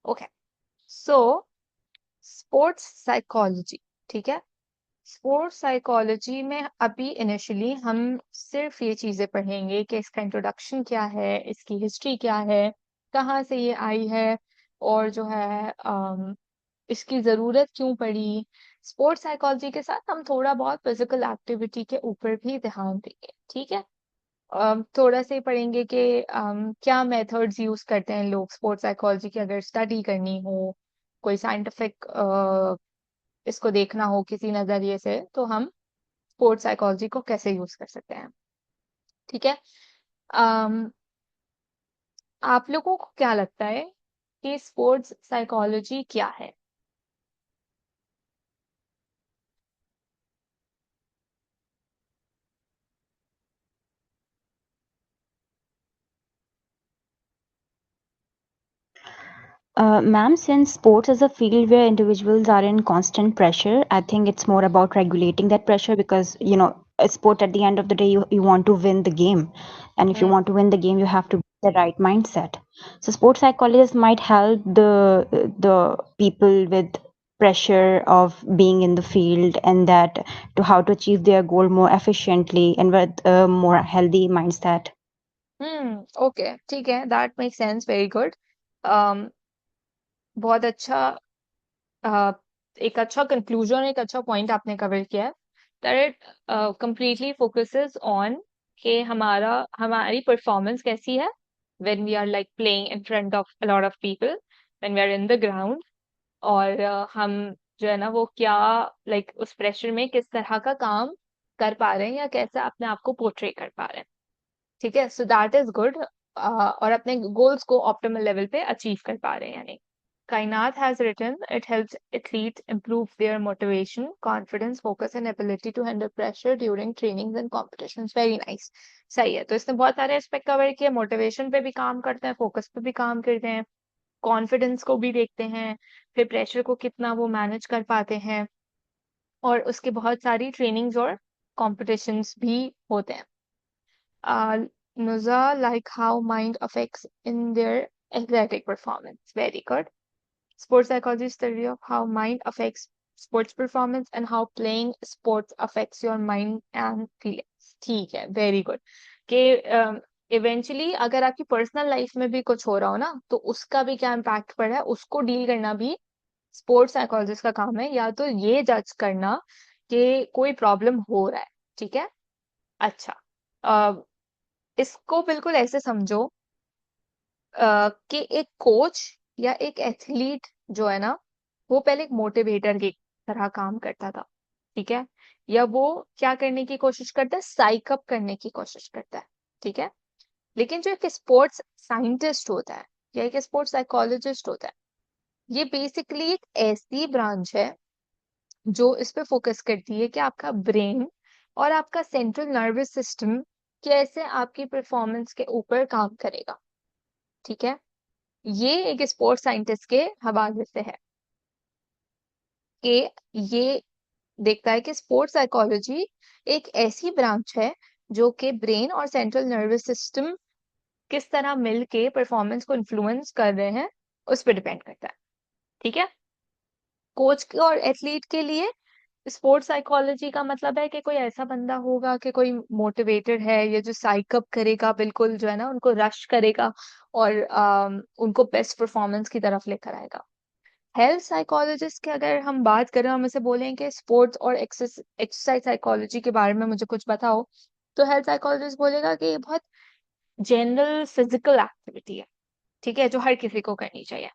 Okay, so sports psychology, ठीक है। Sports psychology में अभी इनिशियली हम सिर्फ ये चीजें पढ़ेंगे कि इसका इंट्रोडक्शन क्या है, इसकी हिस्ट्री क्या है, कहाँ से ये आई है, और जो है इसकी जरूरत क्यों पड़ी। स्पोर्ट्स साइकोलॉजी के साथ हम थोड़ा बहुत फिजिकल एक्टिविटी के ऊपर भी ध्यान देंगे, ठीक है। थोड़ा सा ही पढ़ेंगे कि क्या मेथड्स यूज करते हैं लोग स्पोर्ट्स साइकोलॉजी की, अगर स्टडी करनी हो, कोई साइंटिफिक इसको देखना हो किसी नजरिए से, तो हम स्पोर्ट्स साइकोलॉजी को कैसे यूज कर सकते हैं, ठीक है। अम, आप लोगों को क्या लगता है कि स्पोर्ट्स साइकोलॉजी क्या है? Ma'am, since sports is a field where individuals are in constant pressure, I think it's more about regulating that pressure because, a sport at the end of the day, you want to win the game. And if you hmm want to win the game, you have to be the right mindset. So sports psychologists might help the people with pressure of being in the field and that to how to achieve their goal more efficiently and with a more healthy mindset. Okay, ठीक है, that make sense, very good. बहुत अच्छा। अ, एक अच्छा conclusion, एक अच्छा point आपने cover किया है, that it completely focuses on कि हमारी परफॉर्मेंस कैसी है when we are like playing in front of a lot of people, when we are in the ground, और हम जो है ना वो क्या लाइक उस प्रेशर में किस तरह का काम कर पा रहे हैं या कैसे अपने आप को पोर्ट्रे कर पा रहे हैं, ठीक है। सो दैट इज गुड, और अपने गोल्स को ऑप्टिमल लेवल पे अचीव कर पा रहे हैं यानी। Kainat has written, it helps athletes improve their motivation, confidence, focus, and ability to handle pressure during trainings and competitions. Very nice. सही है, तो इसने बहुत सारे एस्पेक्ट कवर किए, मोटिवेशन पे भी काम करते हैं, फोकस पे भी काम करते हैं, कॉन्फिडेंस को भी देखते हैं, फिर प्रेशर को कितना वो मैनेज कर पाते हैं, और उसके बहुत सारी ट्रेनिंग्स और कॉम्पिटिशन्स भी होते हैं। Nuza, like how mind affects in their athletic performance. Very good. Sports psychology study of how mind affects sports performance and how playing sports affects your mind and feelings. ठीक है, very good. कि eventually अगर आपकी personal life में भी कुछ हो रहा हो ना, तो उसका भी क्या इम्पैक्ट पड़ रहा है, उसको डील करना भी स्पोर्ट्स साइकोलॉजिस्ट का काम है, या तो ये जज करना कि कोई प्रॉब्लम हो रहा है, ठीक है। अच्छा, अ, इसको बिल्कुल ऐसे समझो कि एक कोच या एक एथलीट जो है ना, वो पहले एक मोटिवेटर की तरह काम करता था, ठीक है। या वो क्या करने की कोशिश करता है, साइक अप करने की कोशिश करता है, ठीक है। लेकिन जो एक स्पोर्ट्स साइंटिस्ट होता है या एक स्पोर्ट्स साइकोलॉजिस्ट होता है, ये बेसिकली एक ऐसी ब्रांच है जो इस पे फोकस करती है कि आपका ब्रेन और आपका सेंट्रल नर्वस सिस्टम कैसे आपकी परफॉर्मेंस के ऊपर काम करेगा, ठीक है। ये एक स्पोर्ट्स साइंटिस्ट के हवाले से है कि ये देखता है कि स्पोर्ट्स साइकोलॉजी एक ऐसी ब्रांच है जो कि ब्रेन और सेंट्रल नर्वस सिस्टम किस तरह मिलके परफॉर्मेंस को इन्फ्लुएंस कर रहे हैं, उस पर डिपेंड करता है, ठीक है। कोच और एथलीट के लिए स्पोर्ट्स साइकोलॉजी का मतलब है कि कोई ऐसा बंदा होगा कि कोई मोटिवेटेड है, ये जो साइक अप करेगा, बिल्कुल जो है ना उनको रश करेगा और उनको बेस्ट परफॉर्मेंस की तरफ लेकर आएगा। हेल्थ साइकोलॉजिस्ट की अगर हम बात करें, हम इसे बोलें कि स्पोर्ट्स और एक्सरसाइज साइकोलॉजी के बारे में मुझे कुछ बताओ, तो हेल्थ साइकोलॉजिस्ट बोलेगा कि ये बहुत जनरल फिजिकल एक्टिविटी है, ठीक है, जो हर किसी को करनी चाहिए।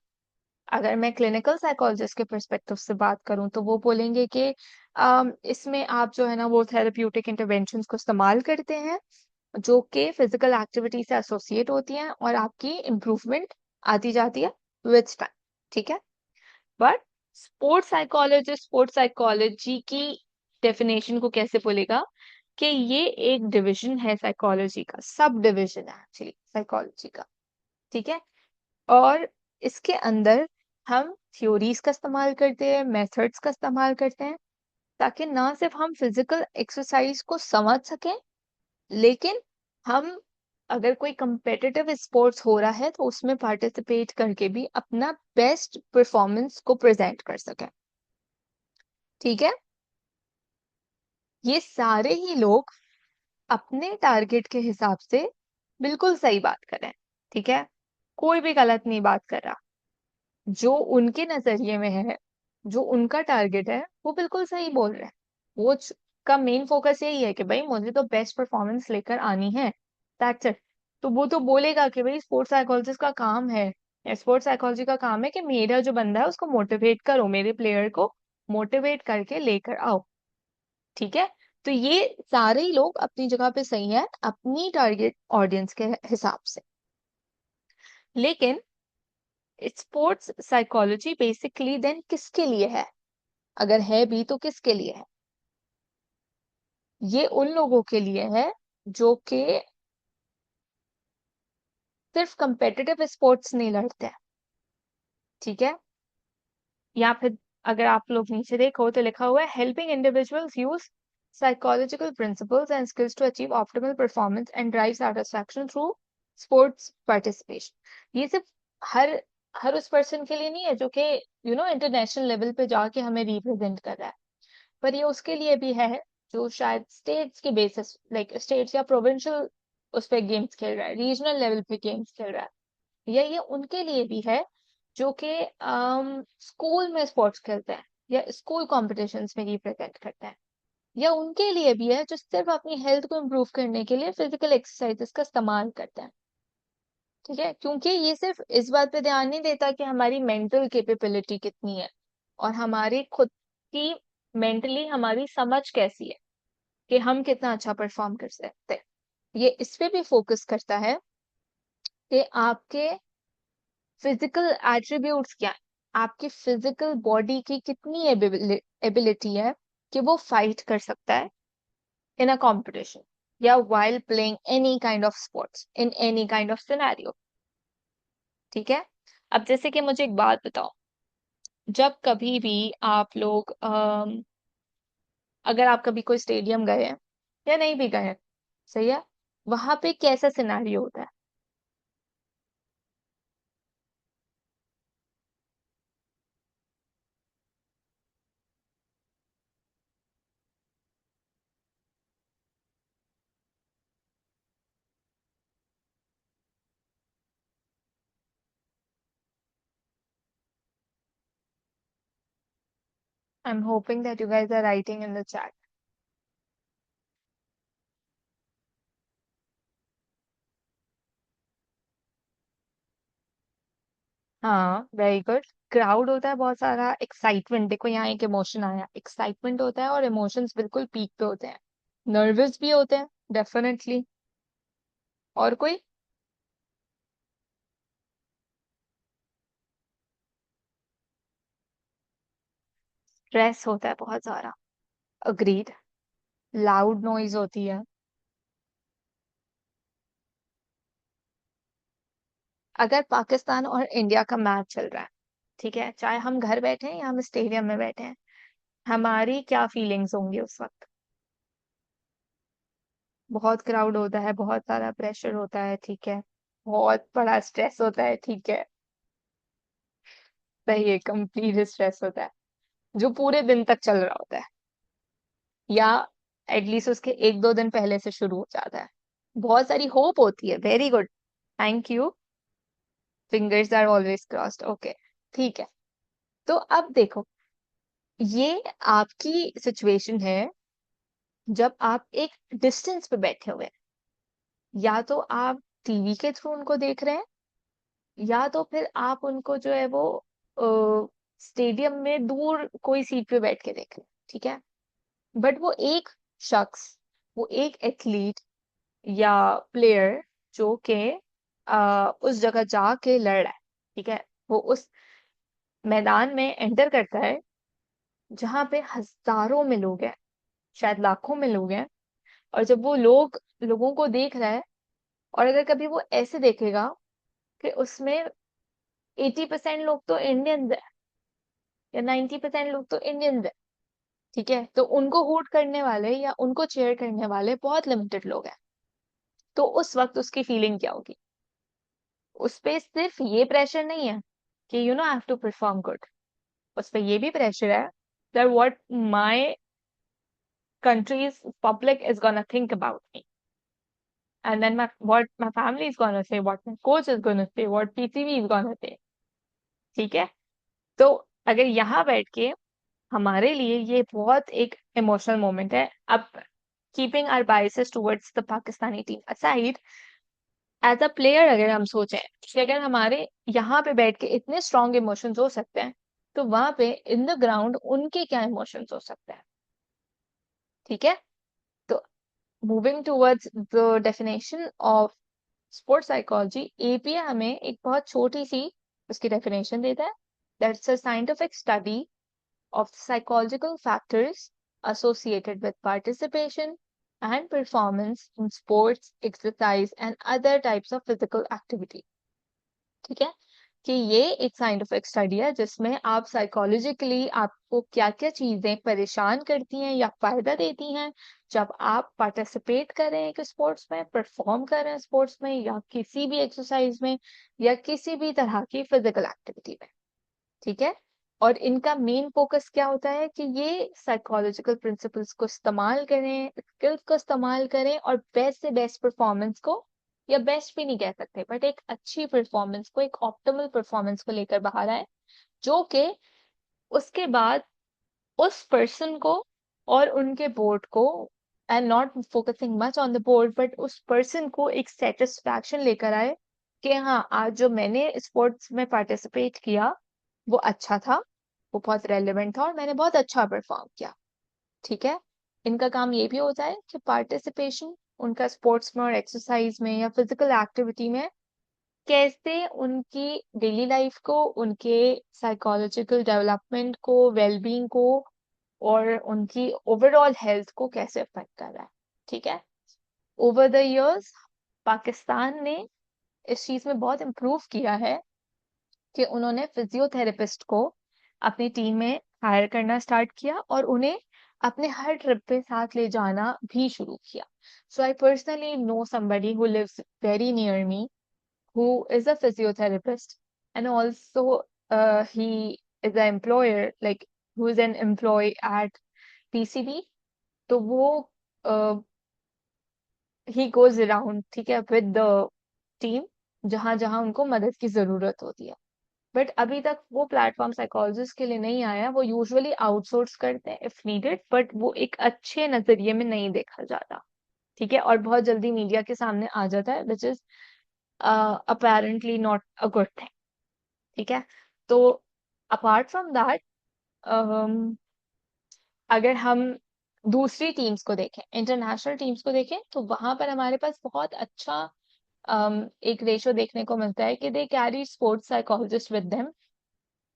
अगर मैं क्लिनिकल साइकोलॉजिस्ट के पर्सपेक्टिव से बात करूं, तो वो बोलेंगे कि इसमें आप जो है ना वो थेरेप्यूटिक इंटरवेंशंस को इस्तेमाल करते हैं जो कि फिजिकल एक्टिविटी से एसोसिएट होती हैं, और आपकी इम्प्रूवमेंट आती जाती है विद टाइम, ठीक है। बट स्पोर्ट्स साइकोलॉजी की डेफिनेशन को कैसे बोलेगा कि ये एक डिवीजन है साइकोलॉजी का, सब डिवीजन है एक्चुअली साइकोलॉजी का, ठीक है। और इसके अंदर हम थ्योरीज का इस्तेमाल करते हैं, मेथड्स का इस्तेमाल करते हैं, ताकि ना सिर्फ हम फिजिकल एक्सरसाइज को समझ सकें, लेकिन हम अगर कोई competitive स्पोर्ट्स हो रहा है तो उसमें पार्टिसिपेट करके भी अपना बेस्ट परफॉर्मेंस को प्रेजेंट कर सके। ठीक है, ये सारे ही लोग अपने टारगेट के हिसाब से बिल्कुल सही बात कर रहे हैं। ठीक है, कोई भी गलत नहीं बात कर रहा। जो उनके नजरिए में है, जो उनका टारगेट है, वो बिल्कुल सही बोल रहे हैं। कोच का मेन फोकस यही है कि भाई मुझे तो बेस्ट परफॉर्मेंस लेकर आनी है, दैट्स इट। तो वो तो बोलेगा कि भाई स्पोर्ट्स साइकोलॉजिस्ट का काम है, या स्पोर्ट्स साइकोलॉजी का काम है कि मेरा जो बंदा है उसको मोटिवेट करो, मेरे प्लेयर को मोटिवेट करके लेकर आओ। ठीक है, तो ये सारे ही लोग अपनी जगह पे सही है अपनी टारगेट ऑडियंस के हिसाब से। लेकिन स्पोर्ट्स साइकोलॉजी बेसिकली देन किसके लिए है? अगर है भी तो किसके लिए है? ये उन लोगों के लिए है जो कि सिर्फ कंपेटिटिव स्पोर्ट्स नहीं लड़ते हैं। ठीक है, या फिर अगर आप लोग नीचे देखो तो लिखा हुआ है helping individuals use psychological principles and skills to achieve optimal performance and drive satisfaction through sports participation. ये सिर्फ हर हर उस पर्सन के लिए नहीं है जो कि इंटरनेशनल लेवल पे जाके हमें रिप्रेजेंट कर रहा है, पर ये उसके लिए भी है जो शायद स्टेट्स के बेसिस, लाइक स्टेट्स या प्रोविंशियल उस पे गेम्स खेल रहा है, रीजनल लेवल पे गेम्स खेल रहा है, या ये उनके लिए भी है जो कि स्कूल में स्पोर्ट्स खेलते हैं या स्कूल कॉम्पिटिशन्स में रिप्रेजेंट करते हैं, या उनके लिए भी है जो सिर्फ अपनी हेल्थ को इम्प्रूव करने के लिए फिजिकल एक्सरसाइजेस का इस्तेमाल करते हैं। ठीक है, क्योंकि ये सिर्फ इस बात पे ध्यान नहीं देता कि हमारी मेंटल कैपेबिलिटी कितनी है और हमारी खुद की मेंटली हमारी समझ कैसी है कि हम कितना अच्छा परफॉर्म कर सकते हैं। ये इस पे भी फोकस करता है कि आपके फिजिकल एट्रीब्यूट्स क्या है, आपकी फिजिकल बॉडी की कितनी एबिलिटी है कि वो फाइट कर सकता है इन अ कंपटीशन या while playing any kind of sports in any kind of scenario। ठीक है, अब जैसे कि मुझे एक बात बताओ, जब कभी भी आप लोग अगर आप कभी कोई स्टेडियम गए हैं या नहीं भी गए हैं, सही है, वहां पे कैसा सिनेरियो होता है? I am hoping that you guys are writing in the chat. हाँ, वेरी गुड। क्राउड होता है बहुत सारा, एक्साइटमेंट, देखो यहाँ एक इमोशन आया, एक्साइटमेंट होता है और इमोशंस बिल्कुल पीक पे होते हैं। नर्वस भी होते हैं डेफिनेटली। और कोई? स्ट्रेस होता है बहुत सारा। अग्रीड। लाउड नॉइज होती है। अगर पाकिस्तान और इंडिया का मैच चल रहा है, ठीक है, चाहे हम घर बैठे हैं या हम स्टेडियम में बैठे हैं, हमारी क्या फीलिंग्स होंगी उस वक्त? बहुत क्राउड होता है, बहुत सारा प्रेशर होता है, ठीक है, बहुत बड़ा स्ट्रेस होता है, ठीक है, सही है, कंप्लीट स्ट्रेस होता है जो पूरे दिन तक चल रहा होता है, या एटलीस्ट उसके एक दो दिन पहले से शुरू हो जाता है। बहुत सारी होप होती है, very good, thank you, fingers are always crossed, okay, ठीक है। तो अब देखो, ये आपकी सिचुएशन है जब आप एक डिस्टेंस पे बैठे हुए हैं, या तो आप टीवी के थ्रू उनको देख रहे हैं, या तो फिर आप उनको जो है वो स्टेडियम में दूर कोई सीट पे बैठ के देख रहे हैं, ठीक है, बट वो एक शख्स, वो एक एथलीट या प्लेयर जो के उस जगह जाके लड़ रहा है, ठीक है, वो उस मैदान में एंटर करता है जहां पे हजारों में लोग हैं, शायद लाखों में लोग हैं, और जब वो लोगों को देख रहा है, और अगर कभी वो ऐसे देखेगा कि उसमें 80% लोग तो इंडियंस है या 90% लोग तो इंडियंस है, ठीक है, तो उनको हूट करने वाले या उनको चेयर करने वाले बहुत लिमिटेड लोग हैं। तो उस वक्त उसकी फीलिंग क्या होगी? उस पे सिर्फ ये प्रेशर नहीं है कि I have to perform good, उस पे ये भी प्रेशर है that what my country's public is gonna think about me, and then what my family is gonna say, what my coach is gonna say, what PCB is gonna say. ठीक है? तो अगर यहाँ बैठ के हमारे लिए ये बहुत एक इमोशनल मोमेंट है। अब keeping our biases towards the Pakistani team aside, as a player अगर हम सोचें कि अगर हमारे यहाँ पे बैठ के इतने स्ट्रॉन्ग इमोशंस हो सकते हैं, तो वहां पे इन द ग्राउंड उनके क्या इमोशंस हो सकते हैं? ठीक है? तो moving towards the definition of sports psychology, APA हमें एक बहुत छोटी सी उसकी डेफिनेशन देता है, that's a scientific study of psychological factors associated with participation and performance in sports, exercise, and other types of physical activity. ठीक है? कि ये एक साइंटिफिक स्टडी है जिसमें आप साइकोलॉजिकली आपको क्या क्या चीजें परेशान करती हैं या फायदा देती हैं जब आप पार्टिसिपेट कर रहे हैं कि स्पोर्ट्स में, परफॉर्म कर रहे हैं स्पोर्ट्स में या किसी भी एक्सरसाइज में या किसी भी तरह की फिजिकल एक्टिविटी में। ठीक है? और इनका मेन फोकस क्या होता है कि ये साइकोलॉजिकल प्रिंसिपल्स को इस्तेमाल करें, स्किल्स को इस्तेमाल करें और बेस्ट से बेस्ट परफॉर्मेंस को, या बेस्ट भी नहीं कह सकते बट एक अच्छी परफॉर्मेंस को, एक ऑप्टिमल परफॉर्मेंस को लेकर बाहर आए, जो कि उसके बाद उस पर्सन को और उनके बोर्ड को, and not focusing much on the board, but उस पर्सन को एक सेटिस्फैक्शन लेकर आए कि हाँ, आज जो मैंने स्पोर्ट्स में पार्टिसिपेट किया वो अच्छा था, वो बहुत रेलेवेंट था और मैंने बहुत अच्छा परफॉर्म किया। ठीक है? इनका काम ये भी होता है कि पार्टिसिपेशन उनका स्पोर्ट्स में और एक्सरसाइज में या फिजिकल एक्टिविटी में कैसे उनकी डेली लाइफ को, उनके साइकोलॉजिकल डेवलपमेंट को, वेलबींग को और उनकी ओवरऑल हेल्थ को कैसे अफेक्ट कर रहा है। ठीक है? ओवर द इयर्स पाकिस्तान ने इस चीज में बहुत इम्प्रूव किया है कि उन्होंने फिजियोथेरेपिस्ट को अपनी टीम में हायर करना स्टार्ट किया और उन्हें अपने हर ट्रिप पे साथ ले जाना भी शुरू किया। So I personally know somebody who lives very near me who is a physiotherapist, and also he is an employer, like who is an employee at PCB. तो वो he goes around, ठीक है, with the team जहां जहां उनको मदद की जरूरत होती है। बट अभी तक वो प्लेटफॉर्म साइकोलॉजिस्ट के लिए नहीं आया। वो यूजुअली आउटसोर्स करते हैं इफ नीडेड, बट वो एक अच्छे नजरिए में नहीं देखा जाता। ठीक है? और बहुत जल्दी मीडिया के सामने आ जाता है, which is apparently not a good thing. ठीक है? तो अपार्ट फ्रॉम दैट, अगर हम दूसरी टीम्स को देखें, इंटरनेशनल टीम्स को देखें, तो वहां पर हमारे पास बहुत अच्छा एक रेशो देखने को मिलता है कि they carry sports psychologist with them,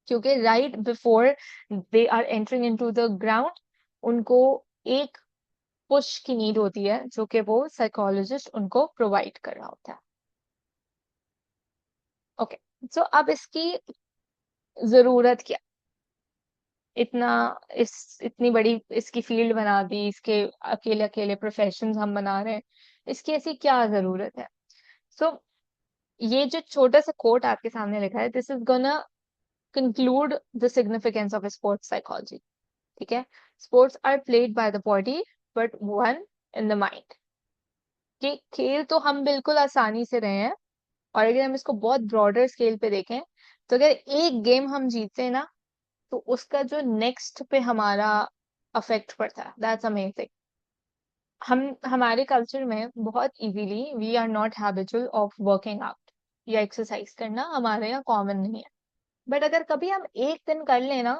क्योंकि right before they are entering into the ground उनको एक पुश की नीड होती है जो कि वो साइकोलॉजिस्ट उनको प्रोवाइड कर रहा होता है। ओके, सो अब इसकी जरूरत क्या, इतना इतनी बड़ी इसकी फील्ड बना दी, इसके अकेले अकेले प्रोफेशन हम बना रहे हैं, इसकी ऐसी क्या जरूरत है? सो ये जो छोटा सा कोट आपके सामने लिखा है, this is gonna conclude the significance of sports psychology. ठीक है? Sports are played by the body but won in the mind. कि खेल तो हम बिल्कुल आसानी से रहे हैं, और अगर हम इसको बहुत ब्रॉडर स्केल पे देखें, तो अगर एक गेम हम जीतते हैं ना, तो उसका जो नेक्स्ट पे हमारा अफेक्ट पड़ता है, दैट्स अमेजिंग। हम हमारे कल्चर में बहुत easily we are not habitual of working out या एक्सरसाइज करना हमारे यहाँ कॉमन नहीं है। बट अगर कभी हम एक दिन कर लेना,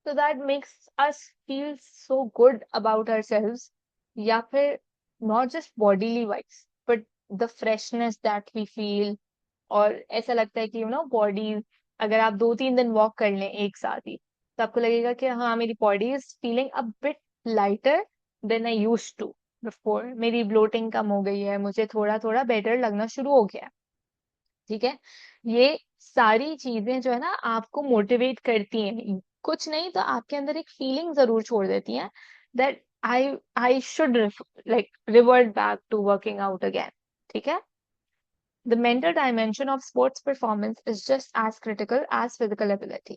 तो that makes us feel so good about ourselves, या फिर not just bodily wise but the freshness that we feel. और ऐसा लगता है कि बॉडी, अगर आप 2-3 दिन वॉक कर लें एक साथ ही, तो आपको लगेगा कि हाँ, मेरी body is feeling a bit lighter than I used to before, मेरी ब्लोटिंग कम हो गई है, मुझे थोड़ा थोड़ा बेटर लगना शुरू हो गया है। ठीक है? ये सारी चीजें जो है ना आपको मोटिवेट करती हैं, कुछ नहीं तो आपके अंदर एक फीलिंग जरूर छोड़ देती हैं that I I should like revert back to working out again. ठीक है। The mental dimension of sports performance is just as critical as physical ability.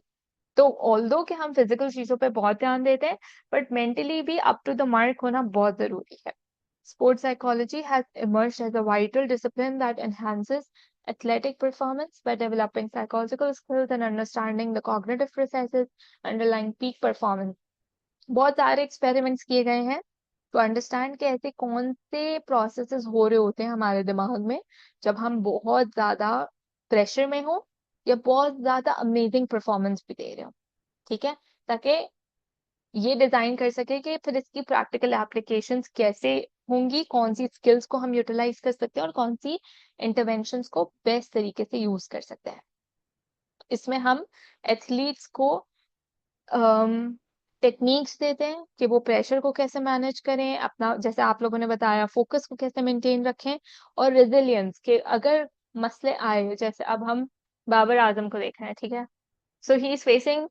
तो ऑल्दो कि हम फिजिकल चीजों पे बहुत ध्यान देते हैं, बट मेंटली भी अप टू द मार्क होना बहुत जरूरी है. Sports psychology has emerged as a vital discipline that enhances athletic performance by developing psychological skills and understanding the cognitive processes underlying peak performance. बहुत सारे एक्सपेरिमेंट्स किए गए हैं टू अंडरस्टैंड कि ऐसे कौन से प्रोसेसेस हो रहे होते हैं हमारे दिमाग में जब हम बहुत ज्यादा प्रेशर में हो या बहुत ज्यादा अमेजिंग परफॉर्मेंस भी दे रहे हो. ठीक है, ताकि ये डिजाइन कर सके कि फिर इसकी प्रैक्टिकल एप्लीकेशंस कैसे होंगी, कौन सी स्किल्स को हम यूटिलाइज कर सकते हैं और कौन सी इंटरवेंशंस को बेस्ट तरीके से यूज कर सकते हैं. इसमें हम एथलीट्स को टेक्निक्स देते हैं कि वो प्रेशर को कैसे मैनेज करें, अपना जैसे आप लोगों ने बताया फोकस को कैसे मेंटेन रखें, और रेजिलियंस के अगर मसले आए, जैसे अब हम बाबर आजम को देख रहे हैं. ठीक है, so he is facing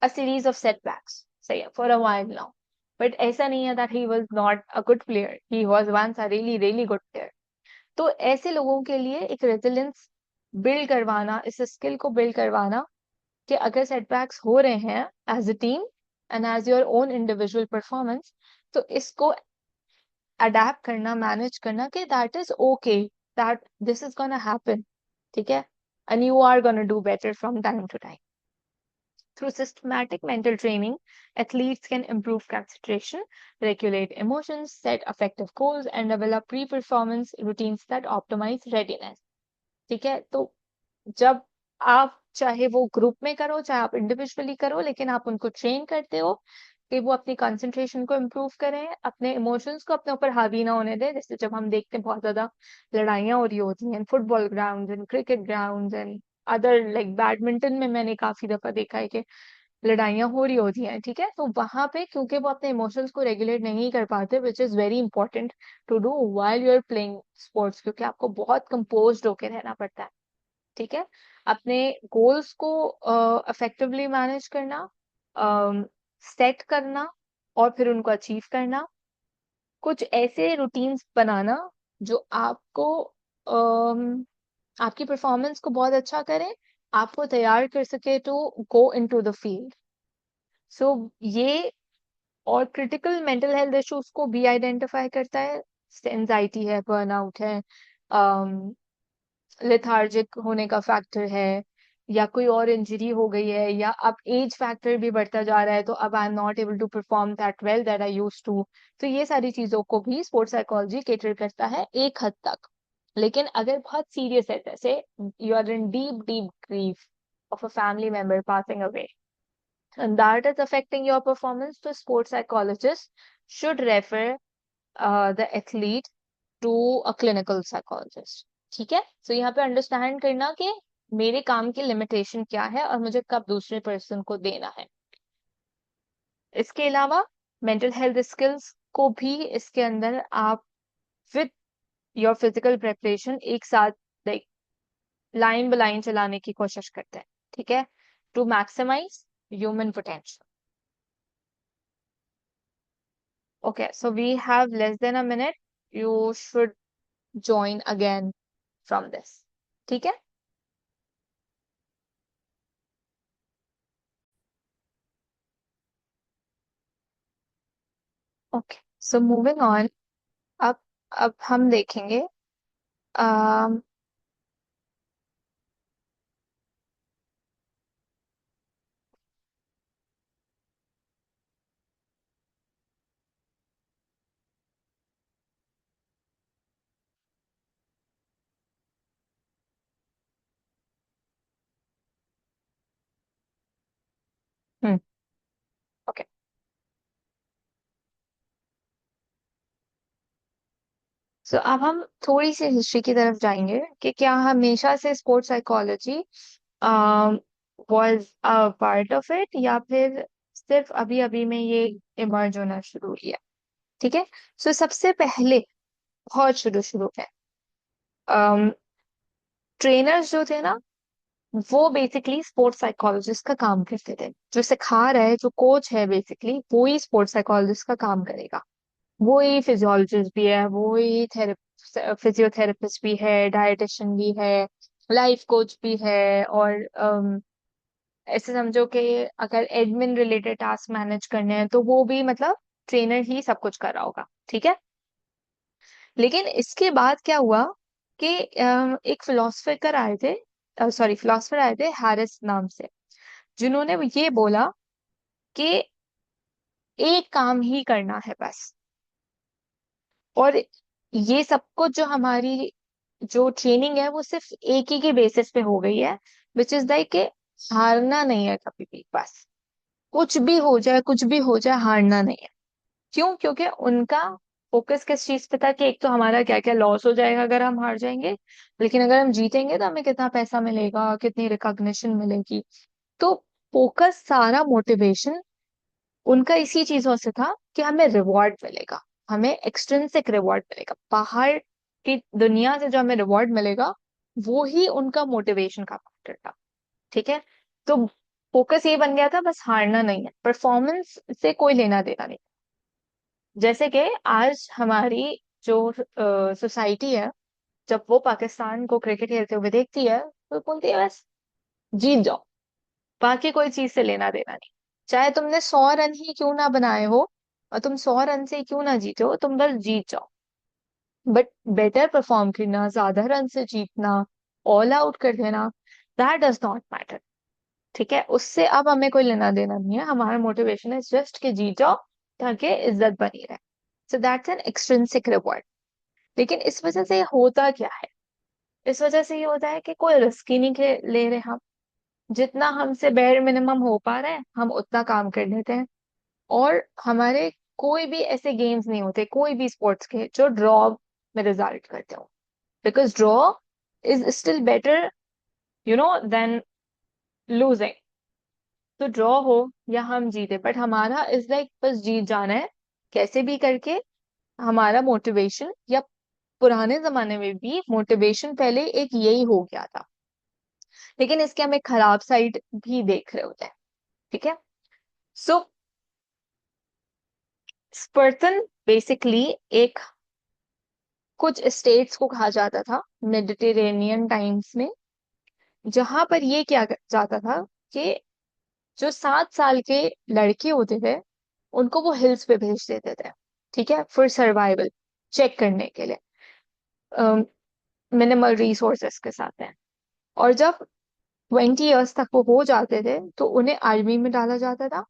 a series of setbacks, say, for a while now. But ऐसा नहीं है that he was not a good player. He was once a really, really good player. तो ऐसे लोगों के लिए एक रेजिलियंस बिल्ड करवाना, इस स्किल को बिल्ड करवाना कि अगर सेटबैक्स हो रहे हैं as a team and as your own individual performance, तो इसको अडेप्ट करना, मैनेज करना कि that is okay, that this is gonna happen. ठीक है, and you are gonna do better from time to time. Through systematic mental training, athletes can improve concentration, regulate emotions, set effective goals, and develop pre-performance routines that optimize readiness. ठीक है, तो जब आप चाहे वो group में करो चाहे आप इंडिविजुअली करो, लेकिन आप उनको ट्रेन करते हो कि वो अपनी कंसंट्रेशन को इम्प्रूव करें, अपने इमोशंस को अपने ऊपर हावी ना होने दें. जैसे जब हम देखते हैं बहुत ज्यादा लड़ाइयाँ हो रही होती हैं football ground and cricket ground and other, like badminton में मैंने काफी दफा देखा है कि लड़ाइयाँ हो रही होती हैं. ठीक है, तो वहां पे क्योंकि वो अपने इमोशंस को रेगुलेट नहीं कर पाते, which is very important to do while you are playing sports, क्योंकि आपको बहुत कंपोज्ड होकर रहना पड़ता है. ठीक है, अपने गोल्स को इफेक्टिवली मैनेज करना, सेट करना और फिर उनको अचीव करना, कुछ ऐसे रूटीन्स बनाना जो आपको आपकी परफॉर्मेंस को बहुत अच्छा करे, आपको तैयार कर सके to go into the field. So ये और क्रिटिकल मेंटल हेल्थ इश्यूज को भी आइडेंटिफाई करता है. एंजाइटी है, बर्नआउट है, लेथार्जिक होने का फैक्टर है, या कोई और इंजरी हो गई है, या अब एज फैक्टर भी बढ़ता जा रहा है, तो अब I am not able to perform that well that I used to. तो ये सारी चीजों को भी स्पोर्ट्स साइकोलॉजी केटर करता है एक हद तक. लेकिन अगर बहुत सीरियस है, जैसे you are in deep deep grief of a family member passing away and that is affecting your performance, the sports psychologist should refer the athlete to a clinical psychologist. ठीक है, तो यहाँ पे अंडरस्टैंड करना कि मेरे काम की लिमिटेशन क्या है और मुझे कब दूसरे पर्सन को देना है. इसके अलावा मेंटल हेल्थ स्किल्स को भी इसके अंदर आप विद योर फिजिकल प्रेपरेशन एक साथ लाइक लाइन ब लाइन चलाने की कोशिश करते हैं. ठीक है, to maximise human potential. Okay, so we have less than a minute. You should join again from this. ठीक है? Okay, so moving on. अब हम देखेंगे um, okay. So अब हम थोड़ी सी हिस्ट्री की तरफ जाएंगे कि क्या हमेशा से sports psychology was a part of it या फिर सिर्फ अभी अभी में ये इमर्ज होना शुरू किया. ठीक है, सो सबसे पहले बहुत शुरू शुरू में ट्रेनर्स जो थे ना, वो बेसिकली स्पोर्ट्स साइकोलॉजिस्ट का काम करते थे. जो सिखा रहा है, जो कोच है, बेसिकली वो ही स्पोर्ट्स साइकोलॉजिस्ट का काम करेगा. वही फिजियोलॉजिस्ट भी है, वही फिजियोथेरेपिस्ट भी है, डाइटिशियन भी है, लाइफ कोच भी है, और ऐसे समझो कि अगर एडमिन रिलेटेड टास्क मैनेज करने हैं तो वो भी मतलब ट्रेनर ही सब कुछ कर रहा होगा, ठीक है। लेकिन इसके बाद क्या हुआ कि एक फिलोसफर आए थे, फिलोसफर आए थे हैरिस नाम से, जिन्होंने ये बोला कि एक काम ही करना है बस। और ये सब कुछ जो हमारी जो ट्रेनिंग है वो सिर्फ एक ही के बेसिस पे हो गई है, विच इज लाइक कि हारना नहीं है कभी भी, बस कुछ भी हो जाए, कुछ भी हो जाए, हारना नहीं है। क्यों? क्योंकि उनका फोकस किस चीज पे था कि एक तो हमारा क्या क्या लॉस हो जाएगा अगर हम हार जाएंगे, लेकिन अगर हम जीतेंगे तो हमें कितना पैसा मिलेगा, कितनी रिकॉग्निशन मिलेगी। तो फोकस, सारा मोटिवेशन उनका इसी चीजों से था कि हमें रिवॉर्ड मिलेगा, हमें एक्सट्रिंसिक रिवॉर्ड मिलेगा, बाहर की दुनिया से जो हमें रिवॉर्ड मिलेगा, वो ही उनका मोटिवेशन का फैक्टर था, ठीक है। तो फोकस ये बन गया था बस हारना नहीं है, परफॉर्मेंस से कोई लेना देना नहीं। जैसे कि आज हमारी जो सोसाइटी है, जब वो पाकिस्तान को क्रिकेट खेलते हुए देखती है तो बोलती है बस जीत जाओ, बाकी कोई चीज से लेना देना नहीं। चाहे तुमने 100 रन ही क्यों ना बनाए हो, और तुम 100 रन से क्यों ना जीते हो, तुम बस जीत जाओ। बट बेटर परफॉर्म करना, ज्यादा रन से जीतना, ऑल आउट कर देना, दैट डज नॉट मैटर, ठीक है। उससे अब हमें कोई लेना देना नहीं है, हमारा मोटिवेशन है जस्ट कि जीत जाओ ताकि इज्जत बनी रहे। So that's an extrinsic reward. लेकिन इस वजह से ये होता क्या है? इस वजह से ये होता है कि कोई रिस्क ही नहीं ले रहे हम, जितना हमसे बेयर मिनिमम हो पा रहा है हम उतना काम कर लेते हैं। और हमारे कोई भी ऐसे गेम्स नहीं होते, कोई भी स्पोर्ट्स के, जो ड्रॉ में रिजल्ट करते हो, because draw is still better than losing. तो ड्रॉ हो या हम जीते, बट हमारा इज लाइक बस जीत जाना है कैसे भी करके। हमारा मोटिवेशन, या पुराने जमाने में भी मोटिवेशन पहले एक यही हो गया था, लेकिन इसके हम एक खराब साइड भी देख रहे होते हैं, ठीक है। सो स्पर्टन बेसिकली एक, कुछ स्टेट्स को कहा जाता था मेडिटेरेनियन टाइम्स में, जहां पर ये किया जाता था कि जो 7 साल के लड़के होते थे उनको वो हिल्स पे भेज देते थे, ठीक है, फॉर सर्वाइवल, चेक करने के लिए, मिनिमल रिसोर्सेस के साथ है। और जब 20 इयर्स तक वो हो जाते थे तो उन्हें आर्मी में डाला जाता था,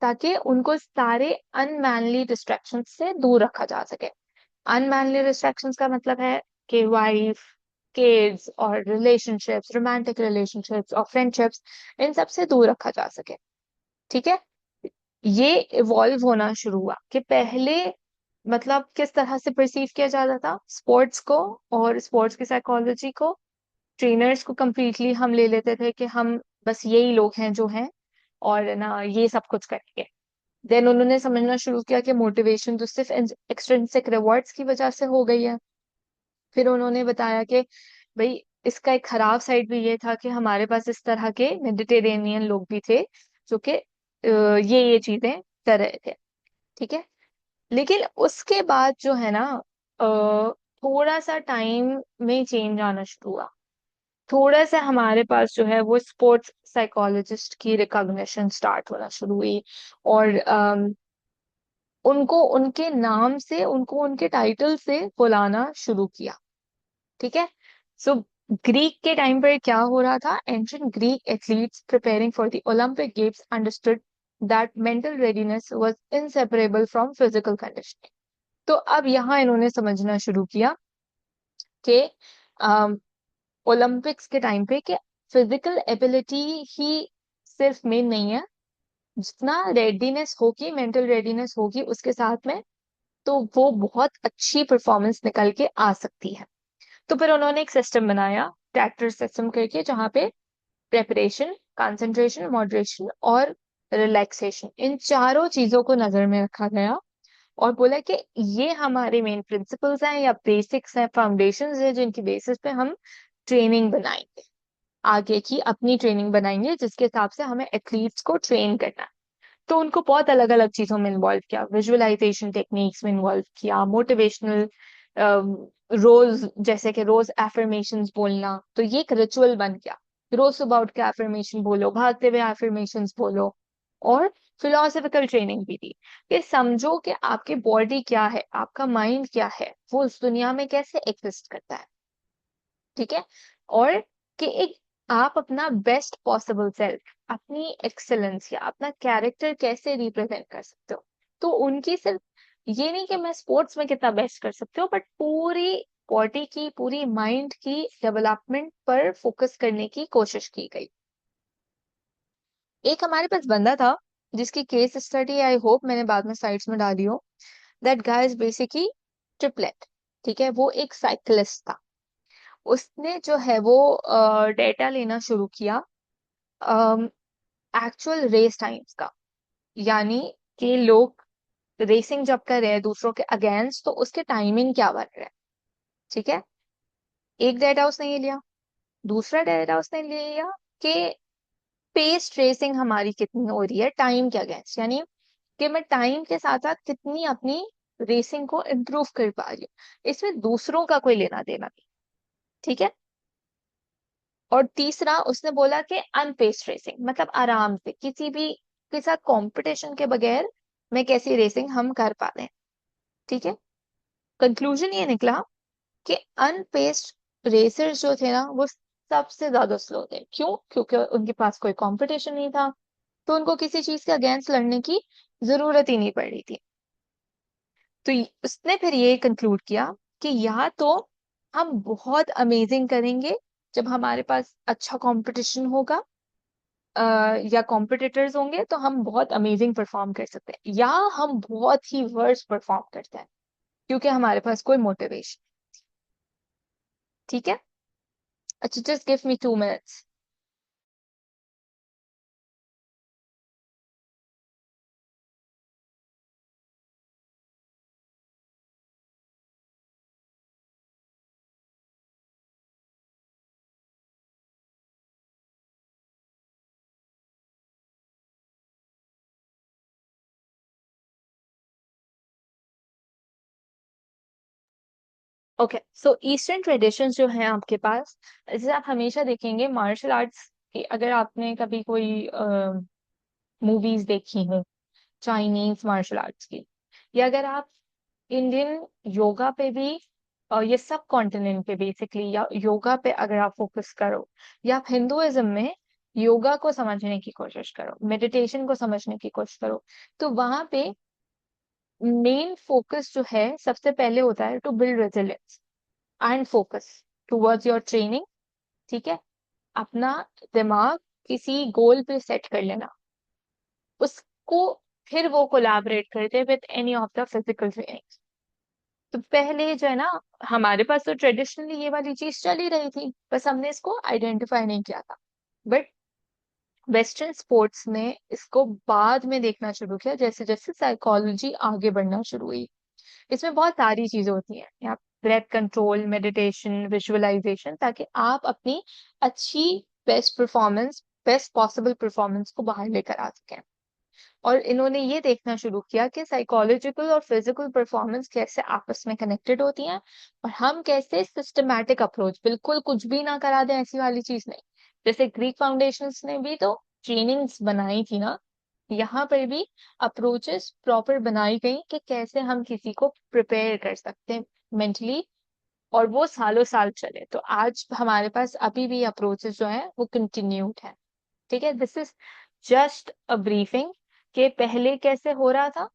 ताकि उनको सारे अनमैनली डिस्ट्रैक्शन से दूर रखा जा सके। अनमैनली डिस्ट्रैक्शंस का मतलब है कि वाइफ, किड्स और रिलेशनशिप्स, रोमांटिक रिलेशनशिप्स और फ्रेंडशिप्स, इन सब से दूर रखा जा सके, ठीक है। ये इवॉल्व होना शुरू हुआ कि पहले मतलब किस तरह से परसीव किया जाता था स्पोर्ट्स को, और स्पोर्ट्स की साइकोलॉजी को, ट्रेनर्स को कंप्लीटली हम ले लेते थे कि हम बस यही लोग हैं जो हैं, और ना ये सब कुछ करेंगे। देन उन्होंने समझना शुरू किया कि मोटिवेशन तो सिर्फ एक्सट्रिंसिक रिवॉर्ड्स की वजह से हो गई है। फिर उन्होंने बताया कि भाई इसका एक खराब साइड भी ये था कि हमारे पास इस तरह के मेडिटेरेनियन लोग भी थे जो कि ये चीजें कर रहे थे, ठीक है। लेकिन उसके बाद जो है ना, थोड़ा सा टाइम में चेंज आना शुरू हुआ। थोड़ा सा हमारे पास जो है वो स्पोर्ट्स साइकोलॉजिस्ट की रिकॉग्निशन स्टार्ट होना शुरू हुई, और उनको उनके नाम से, उनको उनके टाइटल से बुलाना शुरू किया, ठीक है। सो ग्रीक के टाइम पर क्या हो रहा था, ancient Greek athletes preparing for the Olympic games understood that mental readiness was inseparable from physical conditioning. तो अब यहाँ इन्होंने समझना शुरू किया कि ओलंपिक्स के टाइम पे कि फिजिकल एबिलिटी ही सिर्फ मेन नहीं है, जितना रेडीनेस होगी, मेंटल रेडीनेस होगी उसके साथ में, तो वो बहुत अच्छी परफॉर्मेंस निकल के आ सकती है। तो फिर उन्होंने एक सिस्टम बनाया, टैक्टर सिस्टम करके, जहाँ पे प्रेपरेशन, कंसंट्रेशन, मॉडरेशन और रिलैक्सेशन, इन चारों चीजों को नजर में रखा गया, और बोला कि ये हमारे मेन प्रिंसिपल्स हैं या बेसिक्स हैं, फाउंडेशंस हैं, जिनकी बेसिस पे हम ट्रेनिंग बनाएंगे, आगे की अपनी ट्रेनिंग बनाएंगे जिसके हिसाब से हमें एथलीट्स को ट्रेन करना है। तो उनको बहुत अलग अलग चीजों में इन्वॉल्व किया, विजुअलाइजेशन टेक्निक्स में इन्वॉल्व किया, मोटिवेशनल रोज, जैसे कि रोज एफर्मेशंस बोलना, तो ये एक रिचुअल बन गया। रोज सुबह उठ के एफर्मेशन बोलो, भागते हुए एफर्मेशंस बोलो। और फिलोसफिकल ट्रेनिंग भी दी कि समझो कि आपकी बॉडी क्या है, आपका माइंड क्या है, वो इस दुनिया में कैसे एग्जिस्ट करता है। ठीक है। और कि एक आप अपना बेस्ट पॉसिबल सेल्फ, अपनी एक्सेलेंस या अपना कैरेक्टर कैसे रिप्रेजेंट कर सकते हो। तो उनकी सिर्फ ये नहीं कि मैं स्पोर्ट्स में कितना बेस्ट कर सकते हो, बट पूरी बॉडी की, पूरी माइंड की डेवलपमेंट पर फोकस करने की कोशिश की गई। एक हमारे पास बंदा था जिसकी केस स्टडी आई होप मैंने बाद में साइट्स में डाली हो। That guy is basically triplet. ठीक है, वो एक साइकिलिस्ट था। उसने जो है वो डेटा लेना शुरू किया एक्चुअल रेस टाइम्स का, यानी कि लोग रेसिंग जब कर रहे हैं दूसरों के अगेंस्ट, तो उसके टाइमिंग क्या बन रहा है। ठीक है, एक डेटा उसने ये लिया। दूसरा डेटा उसने ले लिया कि पेस ट्रेसिंग हमारी कितनी हो रही है टाइम के अगेंस्ट, यानी कि मैं टाइम के साथ साथ कितनी अपनी रेसिंग को इम्प्रूव कर पा रही हूँ, इसमें दूसरों का कोई लेना देना नहीं। ठीक है। और तीसरा उसने बोला कि अनपेस्ड रेसिंग, मतलब आराम से किसी भी के साथ कंपटीशन के बगैर मैं कैसी रेसिंग हम कर पा रहे हैं। ठीक है। कंक्लूजन ये निकला कि अनपेस्ड रेसर्स जो थे ना वो सबसे ज्यादा स्लो थे। क्यों? क्योंकि उनके पास कोई कंपटीशन नहीं था, तो उनको किसी चीज के अगेंस्ट लड़ने की जरूरत ही नहीं पड़ रही थी। तो उसने फिर ये कंक्लूड किया कि या तो हम बहुत अमेजिंग करेंगे जब हमारे पास अच्छा कंपटीशन होगा, या कॉम्पिटिटर्स होंगे, तो हम बहुत अमेजिंग परफॉर्म कर सकते हैं, या हम बहुत ही वर्स्ट परफॉर्म करते हैं क्योंकि हमारे पास कोई मोटिवेशन। ठीक है। अच्छा, just give me 2 minutes। Okay, सो ईस्टर्न ट्रेडिशंस जो हैं आपके पास, जैसे आप हमेशा देखेंगे मार्शल आर्ट्स की, अगर आपने कभी कोई मूवीज देखी हो चाइनीज मार्शल आर्ट्स की, या अगर आप इंडियन योगा पे भी, ये सब कॉन्टिनेंट पे बेसिकली, या योगा पे अगर आप फोकस करो, या आप हिंदुइज्म में योगा को समझने की कोशिश करो, मेडिटेशन को समझने की कोशिश करो, तो वहां पे मेन फोकस जो है सबसे पहले होता है to build resilience and focus towards your training. ठीक है। अपना दिमाग किसी गोल पे सेट कर लेना, उसको फिर वो कोलैबोरेट करते with any of the physical training. तो पहले जो है ना, हमारे पास तो ट्रेडिशनली ये वाली चीज चली रही थी, बस हमने इसको आइडेंटिफाई नहीं किया था। बट वेस्टर्न स्पोर्ट्स ने इसको बाद में देखना शुरू किया, जैसे जैसे साइकोलॉजी आगे बढ़ना शुरू हुई। इसमें बहुत सारी चीजें होती हैं, यहाँ ब्रेथ कंट्रोल, मेडिटेशन, विजुअलाइजेशन, ताकि आप अपनी अच्छी बेस्ट पॉसिबल परफॉर्मेंस को बाहर लेकर आ सकें। और इन्होंने ये देखना शुरू किया कि साइकोलॉजिकल और फिजिकल परफॉर्मेंस कैसे आपस में कनेक्टेड होती हैं, और हम कैसे सिस्टमैटिक अप्रोच, बिल्कुल कुछ भी ना करा दें ऐसी वाली चीज नहीं। जैसे ग्रीक फाउंडेशंस ने भी तो ट्रेनिंग्स बनाई थी ना, यहाँ पर भी अप्रोचेस प्रॉपर बनाई गई कि कैसे हम किसी को प्रिपेयर कर सकते हैं मेंटली, और वो सालों साल चले। तो आज हमारे पास अभी भी अप्रोचेस जो है वो कंटिन्यूड है। ठीक है, this is just a briefing कि पहले कैसे हो रहा था,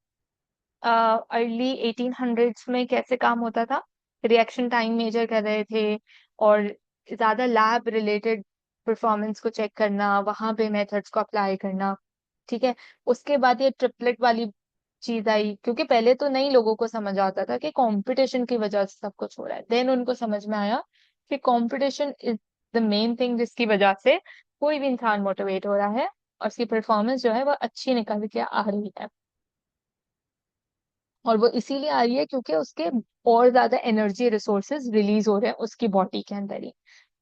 अर्ली 1800s में कैसे काम होता था, रिएक्शन टाइम मेजर कर रहे थे, और ज्यादा लैब रिलेटेड परफॉर्मेंस को चेक करना, वहां पे मेथड्स को अप्लाई करना। ठीक है। उसके बाद ये ट्रिपलेट वाली चीज आई, क्योंकि पहले तो नई लोगों को समझ आता था कि कंपटीशन की वजह से सब कुछ हो रहा है, देन उनको समझ में आया कि competition is the main thing जिसकी वजह से कोई भी इंसान मोटिवेट हो रहा है और उसकी परफॉर्मेंस जो है वो अच्छी निकल के आ रही है। और वो इसीलिए आ रही है क्योंकि उसके और ज्यादा एनर्जी रिसोर्सेज रिलीज हो रहे हैं उसकी बॉडी के अंदर ही।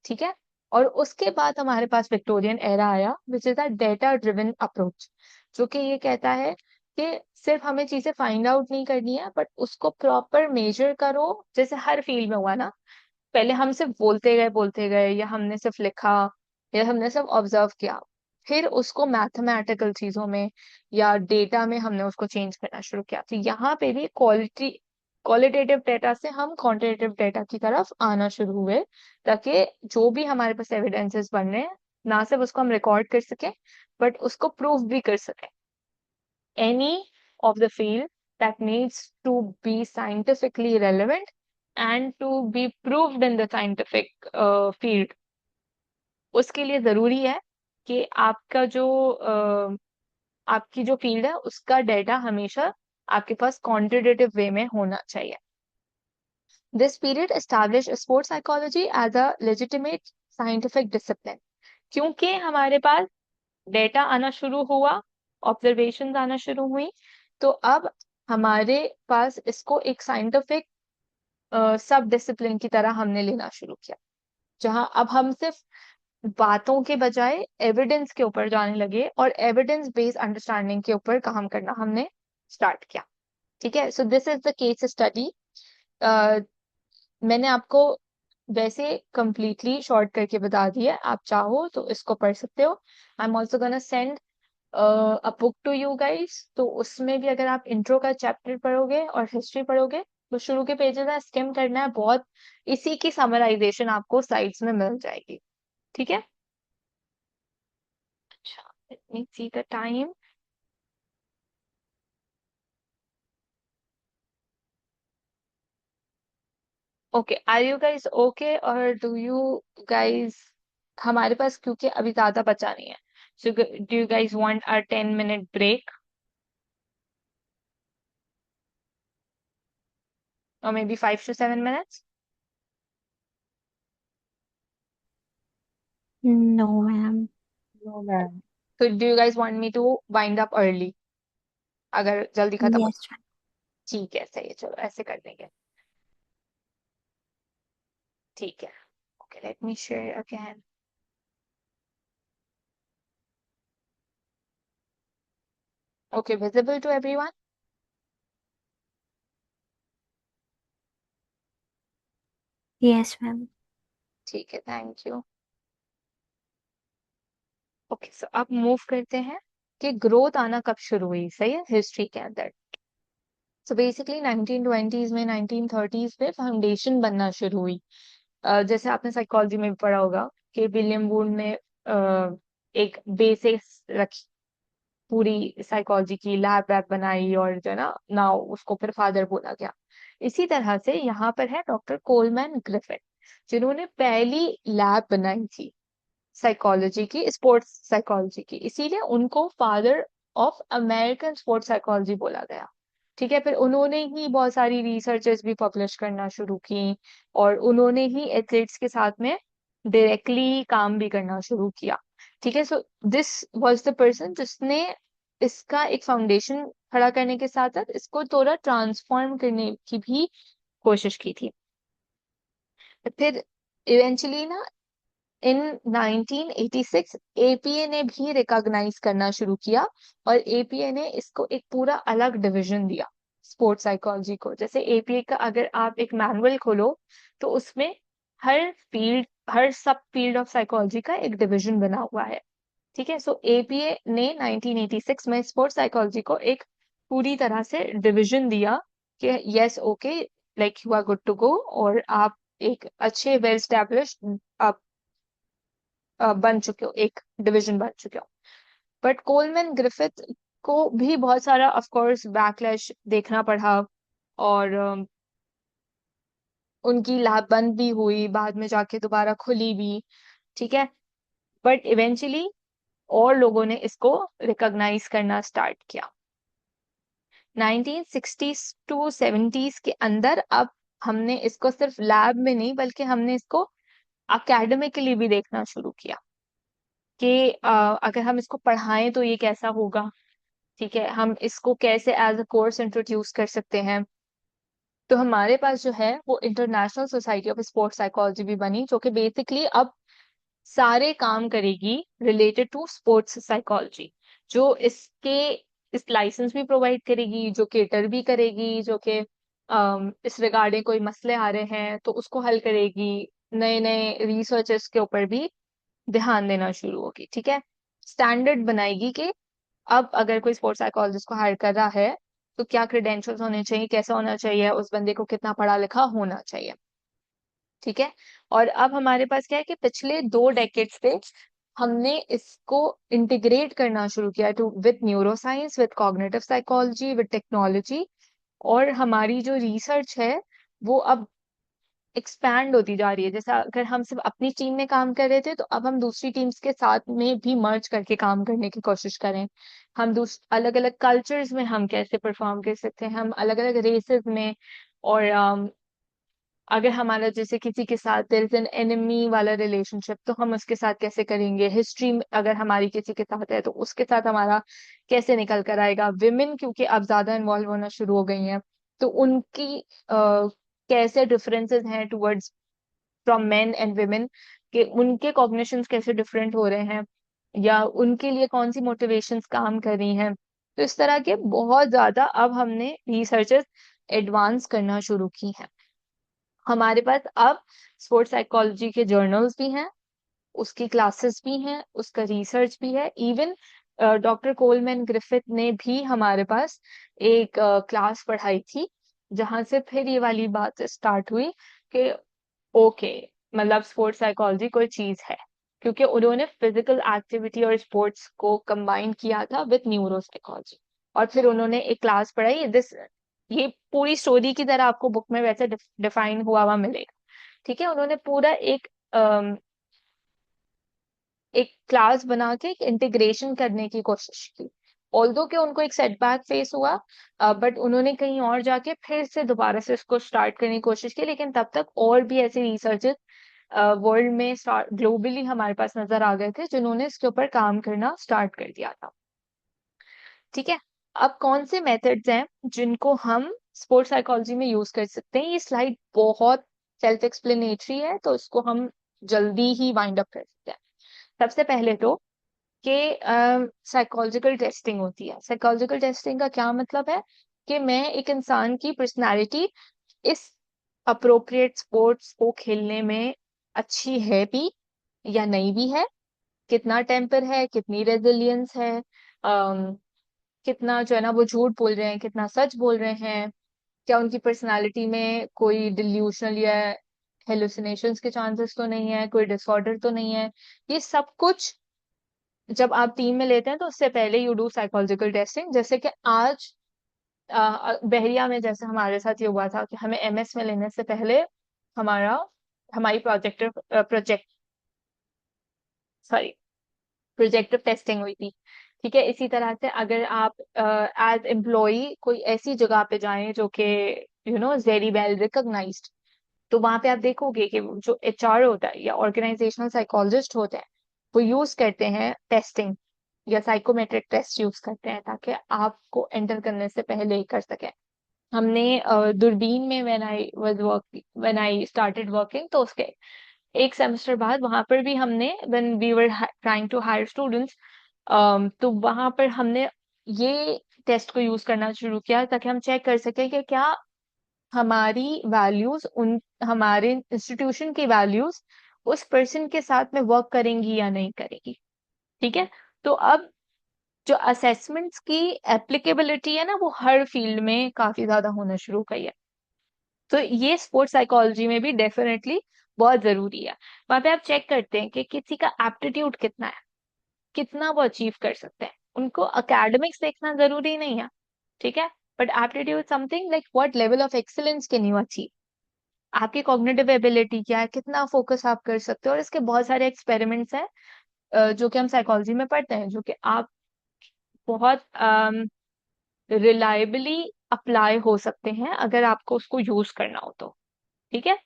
ठीक है। और उसके बाद हमारे पास विक्टोरियन एरा आया, which is a data driven approach. जो कि ये कहता है कि सिर्फ हमें चीजें फाइंड आउट नहीं करनी है, बट उसको प्रॉपर मेजर करो। जैसे हर फील्ड में हुआ ना, पहले हम सिर्फ बोलते गए, या हमने सिर्फ लिखा, या हमने सिर्फ ऑब्जर्व किया, फिर उसको मैथमेटिकल चीजों में या डेटा में हमने उसको चेंज करना शुरू किया। तो यहाँ पे भी क्वालिटेटिव डेटा से हम क्वांटिटेटिव डेटा की तरफ आना शुरू हुए, ताकि जो भी हमारे पास एविडेंसेस बन रहे हैं, ना सिर्फ उसको हम रिकॉर्ड कर सके, बट उसको प्रूव भी कर सके। any of the field that needs to be scientifically relevant and to be proved in the scientific field, उसके लिए जरूरी है कि आपकी जो फील्ड है उसका डेटा हमेशा आपके पास क्वांटिटेटिव वे में होना चाहिए। This period establish sports psychology as a legitimate scientific discipline. क्योंकि हमारे पास डेटा आना शुरू हुआ, ऑब्जर्वेशंस आना शुरू हुई, तो अब हमारे पास इसको एक साइंटिफिक सब डिसिप्लिन की तरह हमने लेना शुरू किया, जहां अब हम सिर्फ बातों के बजाय एविडेंस के ऊपर जाने लगे और एविडेंस बेस्ड अंडरस्टैंडिंग के ऊपर काम करना हमने स्टार्ट किया। ठीक है, so this is the case study. मैंने आपको वैसे कंप्लीटली शॉर्ट करके बता दिया, आप चाहो तो इसको पढ़ सकते हो। I am also gonna send a book to you guys, तो उसमें भी अगर आप इंट्रो का चैप्टर पढ़ोगे और हिस्ट्री पढ़ोगे, तो शुरू के पेजेस में स्किम करना है बहुत, इसी की समराइजेशन आपको स्लाइड्स में मिल जाएगी। ठीक है, अच्छा, let me see the time. Okay, are you guys okay, और डू यू गाइस, हमारे पास क्योंकि अभी ज्यादा बचा नहीं है, so do you guys want a 10 minute break, or maybe 5 to 7 minutes? No, ma'am. No, ma'am. So do you guys want me to wind up early, अगर जल्दी खत्म हो Yes, तो? ठीक है, सही है, चलो ऐसे कर देंगे। ठीक है, okay, let me share again. Okay, visible to everyone? yes, ma'am. ठीक है, थैंक यू। ओके, सो अब मूव करते हैं कि ग्रोथ आना कब शुरू हुई, सही है, हिस्ट्री के अंदर। सो बेसिकली 1920s में, 1930s में फाउंडेशन बनना शुरू हुई। जैसे आपने साइकोलॉजी में भी पढ़ा होगा कि विलियम वुड ने एक बेसिक्स रखी, पूरी साइकोलॉजी की लैब वैब बनाई, और जो है ना, नाउ उसको फिर फादर बोला गया। इसी तरह से यहाँ पर है डॉक्टर कोलमैन ग्रिफिथ, जिन्होंने पहली लैब बनाई थी साइकोलॉजी की, स्पोर्ट्स साइकोलॉजी की, इसीलिए उनको father of American sports psychology बोला गया। ठीक है, फिर उन्होंने ही बहुत सारी रिसर्चेस भी पब्लिश करना शुरू की, और उन्होंने ही एथलीट्स के साथ में डायरेक्टली काम भी करना शुरू किया। ठीक है, so this was the person जिसने इसका एक फाउंडेशन खड़ा करने के साथ साथ इसको थोड़ा ट्रांसफॉर्म करने की भी कोशिश की थी। फिर इवेंचुअली ना, इन 1986 एपीए ने भी रिकॉग्नाइज करना शुरू किया, और एपीए ने इसको एक पूरा अलग डिवीजन दिया स्पोर्ट्स साइकोलॉजी को। जैसे एपीए का अगर आप एक मैनुअल खोलो, तो उसमें हर सब फील्ड ऑफ साइकोलॉजी का एक डिवीजन बना हुआ है। ठीक है, सो एपीए ने 1986 में स्पोर्ट्स साइकोलॉजी को एक पूरी तरह से डिवीजन दिया कि yes, okay, like you are good to go, और आप एक अच्छे वेल स्टैब्लिश्ड बन चुके हो, एक डिवीजन बन चुके हो। बट कोलमैन ग्रिफिथ को भी बहुत सारा ऑफ कोर्स बैकलैश देखना पड़ा, और उनकी लैब बंद भी हुई, बाद में जाके दोबारा खुली भी। ठीक है, बट इवेंचुअली और लोगों ने इसको रिकॉग्नाइज करना स्टार्ट किया। 1960s टू 70s के अंदर अब हमने इसको सिर्फ लैब में नहीं, बल्कि हमने इसको अकेडमिकली भी देखना शुरू किया कि अगर हम इसको पढ़ाएं तो ये कैसा होगा। ठीक है, हम इसको कैसे एज अ कोर्स इंट्रोड्यूस कर सकते हैं। तो हमारे पास जो है वो international society of sports psychology भी बनी, जो कि बेसिकली अब सारे काम करेगी रिलेटेड टू स्पोर्ट्स साइकोलॉजी, जो इस लाइसेंस भी प्रोवाइड करेगी, जो केटर भी करेगी, जो कि इस रिगार्डिंग कोई मसले आ रहे हैं तो उसको हल करेगी, नए नए रिसर्चेस के ऊपर भी ध्यान देना शुरू होगी। ठीक है, स्टैंडर्ड बनाएगी कि अब अगर कोई स्पोर्ट्स साइकोलॉजिस्ट को हायर कर रहा है तो क्या क्रेडेंशियल्स होने चाहिए, कैसा होना चाहिए, उस बंदे को कितना पढ़ा लिखा होना चाहिए। ठीक है, और अब हमारे पास क्या है कि पिछले 2 डेकेड से हमने इसको इंटीग्रेट करना शुरू किया to with neuroscience, with cognitive psychology, with technology. और हमारी जो रिसर्च है वो अब एक्सपैंड होती जा रही है। जैसा अगर हम सिर्फ अपनी टीम में काम कर रहे थे तो अब हम दूसरी टीम्स के साथ में भी मर्ज करके काम करने की कोशिश करें। हम अलग अलग कल्चर्स में हम कैसे परफॉर्म कर सकते हैं, हम अलग अलग रेसेस में। और अगर हमारा जैसे किसी के साथ देयर इज एन एनिमी वाला रिलेशनशिप तो हम उसके साथ कैसे करेंगे, हिस्ट्री अगर हमारी किसी के साथ है तो उसके साथ हमारा कैसे निकल कर आएगा। विमेन क्योंकि अब ज्यादा इन्वॉल्व होना शुरू हो गई हैं तो उनकी कैसे डिफरेंसेस हैं towards from main and women, कि उनके कॉग्निशंस कैसे डिफरेंट हो रहे हैं, या उनके लिए कौन सी मोटिवेशंस काम कर रही हैं। तो इस तरह के बहुत ज्यादा अब हमने रिसर्चेस एडवांस करना शुरू की हैं। हमारे पास अब स्पोर्ट्स साइकोलॉजी के जर्नल्स भी हैं, उसकी क्लासेस भी हैं, उसका रिसर्च भी है। इवन डॉक्टर कोलमैन ग्रिफिथ ने भी हमारे पास एक क्लास पढ़ाई थी, जहां से फिर ये वाली बात स्टार्ट हुई कि ओके, मतलब स्पोर्ट्स साइकोलॉजी कोई चीज है, क्योंकि उन्होंने फिजिकल एक्टिविटी और स्पोर्ट्स को कंबाइन किया था विद न्यूरो साइकोलॉजी। और फिर उन्होंने एक क्लास पढ़ाई दिस, ये पूरी स्टोरी की तरह आपको बुक में वैसे डिफाइन हुआ हुआ मिलेगा। ठीक है, उन्होंने पूरा एक क्लास बना के एक इंटीग्रेशन करने की कोशिश की। ऑल्दो कि उनको एक सेटबैक फेस हुआ, बट उन्होंने कहीं और जाके फिर से दोबारा से इसको स्टार्ट करने की कोशिश की। लेकिन तब तक और भी ऐसे रिसर्चेस वर्ल्ड में ग्लोबली हमारे पास नजर आ गए थे जिन्होंने इसके ऊपर काम करना स्टार्ट कर दिया था। ठीक है, अब कौन से मेथड्स हैं जिनको हम स्पोर्ट्स साइकोलॉजी में यूज कर सकते हैं। ये स्लाइड बहुत सेल्फ एक्सप्लेनेटरी है तो इसको हम जल्दी ही वाइंड अप कर सकते हैं। सबसे पहले तो कि साइकोलॉजिकल टेस्टिंग होती है। साइकोलॉजिकल टेस्टिंग का क्या मतलब है कि मैं एक इंसान की पर्सनालिटी इस अप्रोप्रिएट स्पोर्ट्स को खेलने में अच्छी है भी या नहीं भी है, कितना टेम्पर है, कितनी रेजिलियंस है, कितना जो है ना वो झूठ बोल रहे हैं, कितना सच बोल रहे हैं, क्या उनकी पर्सनालिटी में कोई डिल्यूशनल या हेलुसिनेशंस के चांसेस तो नहीं है, कोई डिसऑर्डर तो नहीं है। ये सब कुछ जब आप टीम में लेते हैं तो उससे पहले यू डू साइकोलॉजिकल टेस्टिंग। जैसे कि आज बहरिया में जैसे हमारे साथ ये हुआ था कि हमें एमएस में लेने से पहले हमारा हमारी प्रोजेक्ट सॉरी प्रोजेक्टिव टेस्टिंग हुई थी। ठीक है, इसी तरह से अगर आप एज एम्प्लॉय कोई ऐसी जगह पे जाएं जो कि वेरी वेल रिकॉग्नाइज्ड, तो वहां पे आप देखोगे कि जो एचआर होता है या ऑर्गेनाइजेशनल साइकोलॉजिस्ट होते हैं वो यूज करते हैं टेस्टिंग या साइकोमेट्रिक टेस्ट यूज करते हैं ताकि आपको एंटर करने से पहले ही कर सकें। हमने दूरबीन में व्हेन आई स्टार्टेड वर्किंग तो उसके एक सेमेस्टर बाद वहां पर भी हमने when we were trying to hire students, तो वहां पर हमने ये टेस्ट को यूज करना शुरू किया ताकि हम चेक कर सकें कि क्या हमारी वैल्यूज उन हमारे इंस्टीट्यूशन की वैल्यूज उस पर्सन के साथ में वर्क करेंगी या नहीं करेगी। ठीक है, तो अब जो असेसमेंट्स की एप्लीकेबिलिटी है ना वो हर फील्ड में काफी ज्यादा होना शुरू हो गई है। तो ये स्पोर्ट्स साइकोलॉजी में भी डेफिनेटली बहुत जरूरी है। वहां पे आप चेक करते हैं कि किसी का एप्टीट्यूड कितना है, कितना वो अचीव कर सकते हैं। उनको एकेडमिक्स देखना जरूरी नहीं है, ठीक है, but aptitude something like what level of excellence can you achieve, आपकी कॉग्निटिव एबिलिटी क्या है, कितना फोकस आप कर सकते हो। और इसके बहुत सारे एक्सपेरिमेंट्स हैं जो कि हम साइकोलॉजी में पढ़ते हैं, जो कि आप बहुत रिलायबली अप्लाई हो सकते हैं अगर आपको उसको यूज करना हो तो। ठीक है,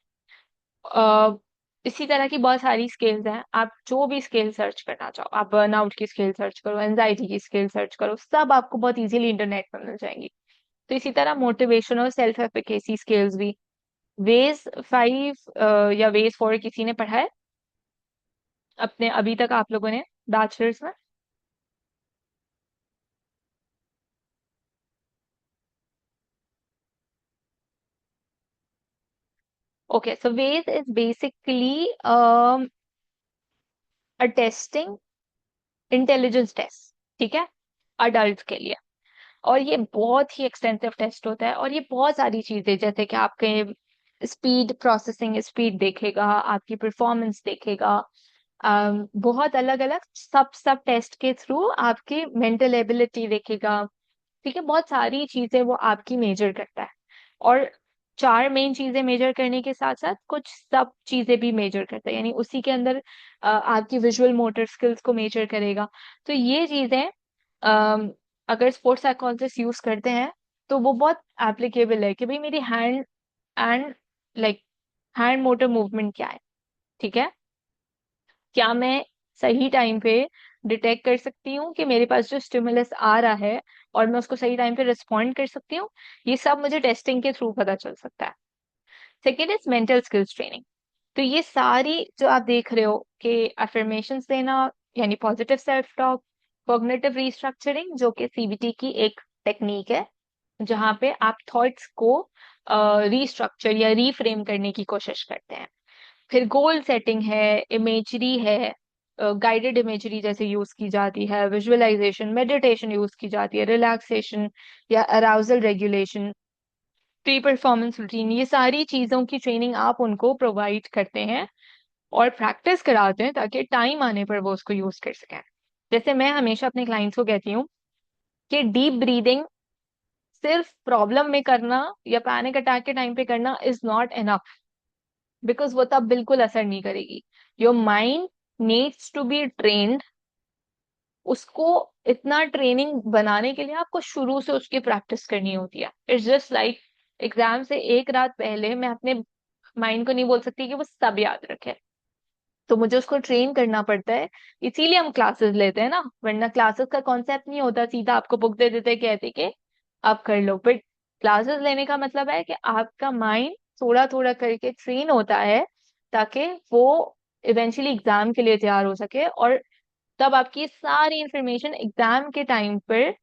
अ, इसी तरह की बहुत सारी स्केल्स हैं, आप जो भी स्केल सर्च करना चाहो, आप बर्नआउट की स्केल सर्च करो, एंजाइटी की स्केल सर्च करो, सब आपको बहुत इजीली इंटरनेट पर मिल जाएंगी। तो इसी तरह मोटिवेशन और सेल्फ एफिकेसी स्केल्स भी। वेज 5 या वेज 4 किसी ने पढ़ा है अपने अभी तक आप लोगों ने बैचलर्स में? Okay, so WAIS is basically a testing intelligence test, ठीक है, अडल्ट के लिए। और ये बहुत ही एक्सटेंसिव टेस्ट होता है, और ये बहुत सारी चीजें, जैसे कि आपके स्पीड, प्रोसेसिंग स्पीड देखेगा, आपकी परफॉर्मेंस देखेगा, बहुत अलग अलग सब सब टेस्ट के थ्रू आपकी मेंटल एबिलिटी देखेगा। ठीक है, बहुत सारी चीजें वो आपकी मेजर करता है। और चार मेन चीजें मेजर करने के साथ साथ कुछ सब चीजें भी मेजर करता है, यानी उसी के अंदर आपकी विजुअल मोटर स्किल्स को मेजर करेगा। तो ये चीजें अम, अगर स्पोर्ट्स साइकोलॉजिस्ट यूज करते हैं तो वो बहुत एप्लीकेबल है कि भाई मेरी hand and like hand motor movement क्या है, ठीक है, क्या मैं सही टाइम पे डिटेक्ट कर सकती हूँ कि मेरे पास जो स्टिमुलस आ रहा है और मैं उसको सही टाइम पे रिस्पॉन्ड कर सकती हूँ। ये सब मुझे टेस्टिंग के थ्रू पता चल सकता है। Second is mental skills training. तो ये सारी जो आप देख रहे हो कि अफर्मेशंस देना, यानी positive self talk, cognitive restructuring जो कि सीबीटी की एक टेक्निक है, जहाँ पे आप थॉट्स को रीस्ट्रक्चर या रीफ्रेम करने की कोशिश करते हैं। फिर गोल सेटिंग है, इमेजरी है, गाइडेड इमेजरी जैसे यूज की जाती है, विजुअलाइजेशन, मेडिटेशन यूज की जाती है, रिलैक्सेशन या arousal regulation, pre performance routine, ये सारी चीजों की ट्रेनिंग आप उनको प्रोवाइड करते हैं और प्रैक्टिस कराते हैं ताकि टाइम आने पर वो उसको यूज कर सकें। जैसे मैं हमेशा अपने क्लाइंट्स को कहती हूँ कि डीप ब्रीदिंग सिर्फ प्रॉब्लम में करना या पैनिक अटैक के टाइम पे करना इज नॉट एनफ, बिकॉज वो तब बिल्कुल असर नहीं करेगी। Your mind needs to be trained. उसको इतना ट्रेनिंग बनाने के लिए आपको शुरू से उसकी प्रैक्टिस करनी होती है। इट्स जस्ट लाइक एग्जाम से एक रात पहले मैं अपने माइंड को नहीं बोल सकती कि वो सब याद रखे, तो मुझे उसको ट्रेन करना पड़ता है। इसीलिए हम क्लासेस लेते हैं ना, वरना क्लासेस का कॉन्सेप्ट नहीं होता, सीधा आपको बुक दे देते कहते कि आप कर लो। बट क्लासेस लेने का मतलब है कि आपका माइंड थोड़ा थोड़ा करके ट्रेन होता है ताकि वो इवेंचुअली एग्जाम के लिए तैयार हो सके, और तब आपकी सारी इंफॉर्मेशन एग्जाम के टाइम पर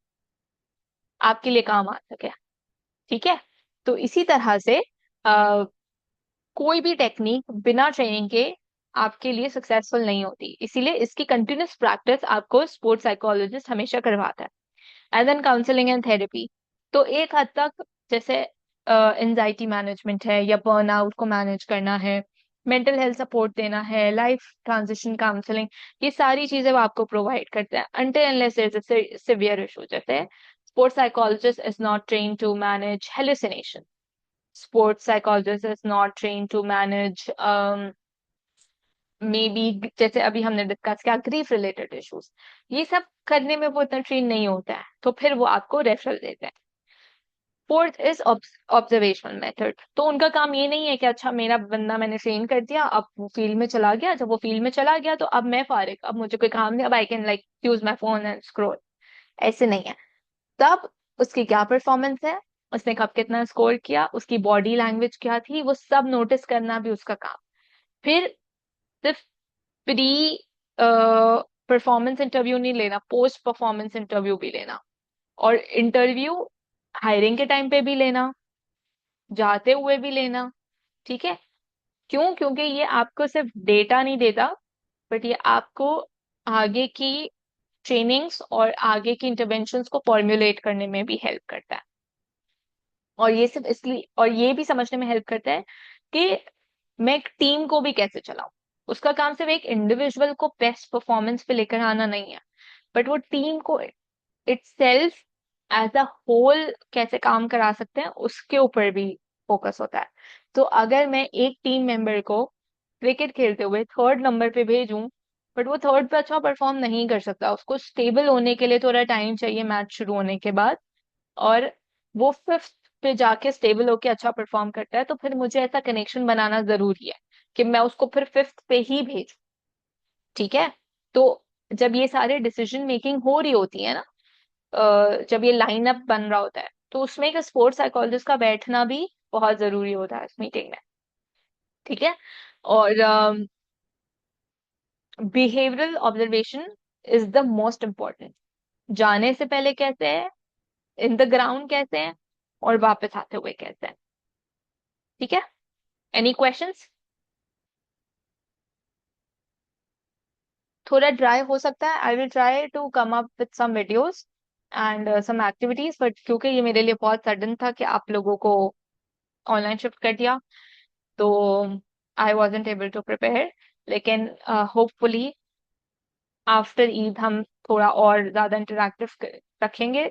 आपके लिए काम आ सके। ठीक है, तो इसी तरह से कोई भी टेक्निक बिना ट्रेनिंग के आपके लिए सक्सेसफुल नहीं होती, इसीलिए इसकी कंटिन्यूस प्रैक्टिस आपको स्पोर्ट्स साइकोलॉजिस्ट हमेशा करवाता है। And then counselling and therapy. तो एक हद तक जैसे एंजाइटी मैनेजमेंट है या बर्नआउट को मैनेज करना है, मेंटल हेल्थ सपोर्ट देना है, लाइफ ट्रांजिशन काउंसलिंग, ये सारी चीजें वो आपको प्रोवाइड करते हैं until unless there is a severe issue. जैसे sports psychologist is not train to manage hallucination, sports psychologist is not trained to manage maybe, जैसे अभी हमने डिस्कस किया, ग्रीफ रिलेटेड इश्यूज, ये सब करने में वो इतना ट्रेन नहीं होता है, तो फिर वो आपको रेफरल देते हैं। Fourth is observational method. तो उनका काम ये नहीं है कि अच्छा मेरा बंदा मैंने ट्रेन कर दिया, अब वो फील्ड में चला गया, जब वो फील्ड में चला गया तो अब मैं फारिग, अब मुझे कोई काम नहीं, अब I can like use my phone and scroll. ऐसे नहीं है। तब उसकी क्या परफॉर्मेंस है, उसने कब कितना स्कोर किया, उसकी बॉडी लैंग्वेज क्या थी, वो सब नोटिस करना भी उसका काम। फिर सिर्फ प्री परफॉर्मेंस इंटरव्यू नहीं लेना, पोस्ट परफॉर्मेंस इंटरव्यू भी लेना, और इंटरव्यू हायरिंग के टाइम पे भी लेना, जाते हुए भी लेना। ठीक है, क्यों? क्योंकि ये आपको सिर्फ डेटा नहीं देता, बट ये आपको आगे की ट्रेनिंग्स और आगे की इंटरवेंशंस को फॉर्मुलेट करने में भी हेल्प करता है। और ये सिर्फ इसलिए, और ये भी समझने में हेल्प करता है कि मैं एक टीम को भी कैसे चलाऊं। उसका काम सिर्फ एक इंडिविजुअल को बेस्ट परफॉर्मेंस पे लेकर आना नहीं है, बट वो टीम को इटसेल्फ एज अ होल कैसे काम करा सकते हैं उसके ऊपर भी फोकस होता है। तो अगर मैं एक टीम मेंबर को क्रिकेट खेलते हुए थर्ड नंबर पे भेजूं, बट वो थर्ड पे अच्छा परफॉर्म नहीं कर सकता, उसको स्टेबल होने के लिए थोड़ा टाइम चाहिए मैच शुरू होने के बाद, और वो फिफ्थ पे जाके स्टेबल होके अच्छा परफॉर्म करता है, तो फिर मुझे ऐसा कनेक्शन बनाना जरूरी है कि मैं उसको फिर फिफ्थ पे ही भेजूं। ठीक है, तो जब ये सारे डिसीजन मेकिंग हो रही होती है ना, जब ये लाइनअप बन रहा होता है, तो उसमें एक स्पोर्ट्स साइकोलॉजिस्ट का बैठना भी बहुत जरूरी होता है इस मीटिंग में। ठीक है, और behavioural observation is the most important. जाने से पहले कैसे है, इन द ग्राउंड कैसे है, और वापस आते हुए कैसे है। ठीक है, एनी क्वेश्चंस? थोड़ा ड्राई हो सकता है, I will try to come up with some videos and some activities, but क्योंकि ये मेरे लिए बहुत सडन था कि आप लोगों को ऑनलाइन शिफ्ट कर दिया, तो आई wasn't एबल टू प्रिपेयर। लेकिन होपफुली आफ्टर ईद हम थोड़ा और ज्यादा इंटरेक्टिव रखेंगे,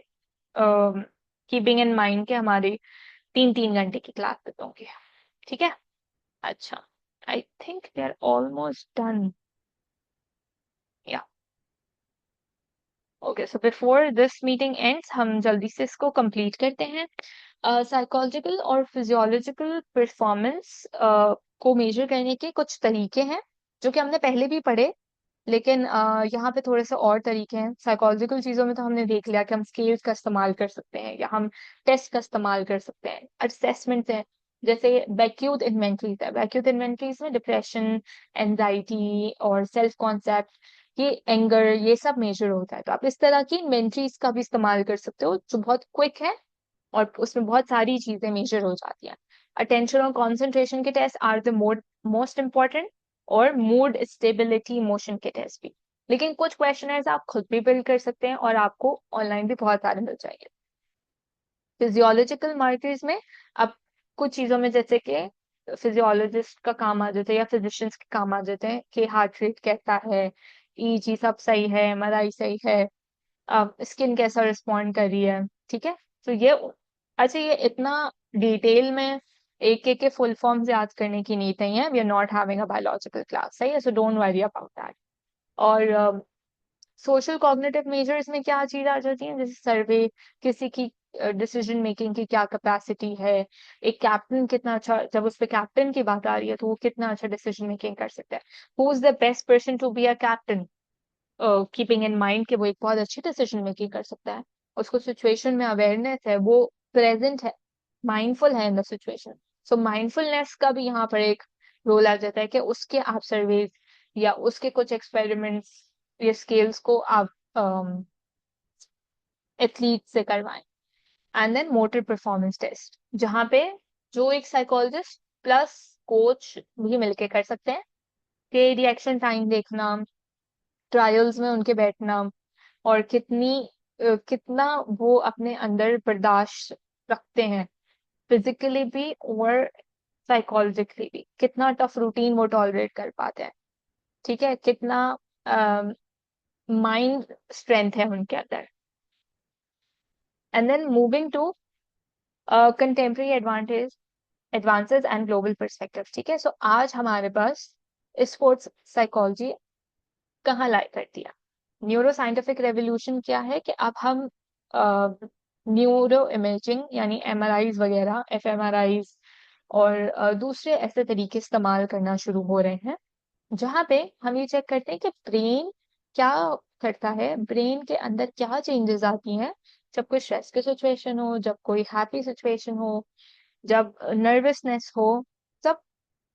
कीपिंग इन माइंड के हमारी 3-3 घंटे की क्लासेस होंगी। ठीक है? अच्छा, I think they are almost done. या okay, so before this meeting ends हम जल्दी से इसको कंप्लीट करते हैं। साइकोलॉजिकल और फिजियोलॉजिकल परफॉर्मेंस को मेजर करने के कुछ तरीके हैं जो कि हमने पहले भी पढ़े, लेकिन यहाँ पे थोड़े से और तरीके हैं। साइकोलॉजिकल चीजों में तो हमने देख लिया कि हम स्केल्स का इस्तेमाल कर सकते हैं या हम टेस्ट का इस्तेमाल कर सकते हैं, असेसमेंट है, जैसे बैक्यूट इन्वेंटरीज है। बैक्यूट इन्वेंटरीज में डिप्रेशन, एंजाइटी और सेल्फ कॉन्सेप्ट, ये एंगर, ये सब मेजर होता है। तो आप इस तरह की इन्वेंटरीज का भी इस्तेमाल कर सकते हो जो बहुत क्विक है और उसमें बहुत सारी चीजें मेजर हो जाती हैं। अटेंशन और कंसंट्रेशन के test are the most important, और मूड स्टेबिलिटी इमोशन के टेस्ट भी। लेकिन कुछ क्वेश्चनर्स आप खुद भी बिल्ड कर सकते हैं और आपको ऑनलाइन भी बहुत सारे मिल जाएंगे। फिजियोलॉजिकल मार्कर्स में अब कुछ चीजों में जैसे कि फिजियोलॉजिस्ट का काम आ जाता है या फिजिशियंस के काम आ जाते हैं कि हार्ट रेट कैसा है, ईजी सब सही है, एमआरआई सही है, स्किन कैसा रिस्पॉन्ड कर रही है। ठीक है? तो ये, अच्छा ये इतना डिटेल में एक एक के फुल फॉर्म्स याद करने की नीड नहीं है। We are not having a biological class, सही है? So don't worry about that. और सोशल कॉग्निटिव मेजर्स में क्या चीज आ जाती है, जैसे सर्वे, किसी की डिसीजन मेकिंग की क्या कैपेसिटी है, एक कैप्टन कितना अच्छा, जब उस पे कैप्टन की बात आ रही है तो वो कितना अच्छा डिसीजन मेकिंग कर सकता है, who is the best person to be a captain, keeping in mind कि वो एक बहुत अच्छी डिसीजन मेकिंग कर सकता है, उसको सिचुएशन में अवेयरनेस है, वो प्रेजेंट है, माइंडफुल है in the situation. So mindfulness का भी यहाँ पर एक रोल आ जाता है कि उसके आप सर्वेज या उसके कुछ एक्सपेरिमेंट्स या स्केल्स को आप एथलीट से करवाएं। And then motor performance test, जहाँ पे जो एक साइकोलॉजिस्ट प्लस कोच भी मिलके कर सकते हैं, कि रिएक्शन टाइम देखना, ट्रायल्स में उनके बैठना, और कितना वो अपने अंदर बर्दाश्त रखते हैं, फिजिकली भी और साइकोलॉजिकली भी, कितना टफ रूटीन वो टॉलरेट कर पाते हैं। ठीक है? कितना माइंड स्ट्रेंथ है उनके अंदर। And then moving to contemporary advances and global perspective. ठीक है? सो आज हमारे पास स्पोर्ट्स साइकोलॉजी कहाँ लाई करती है। न्यूरो साइंटिफिक रेवोल्यूशन क्या है कि अब हम न्यूरो इमेजिंग यानी एमआरआईज वगैरह, एफएमआरआईज और दूसरे ऐसे तरीके इस्तेमाल करना शुरू हो रहे हैं, जहाँ पे हम ये चेक करते हैं कि ब्रेन क्या करता है, ब्रेन के अंदर क्या चेंजेस आती हैं जब कोई स्ट्रेस की सिचुएशन हो, जब कोई हैप्पी सिचुएशन हो, जब नर्वसनेस हो, तब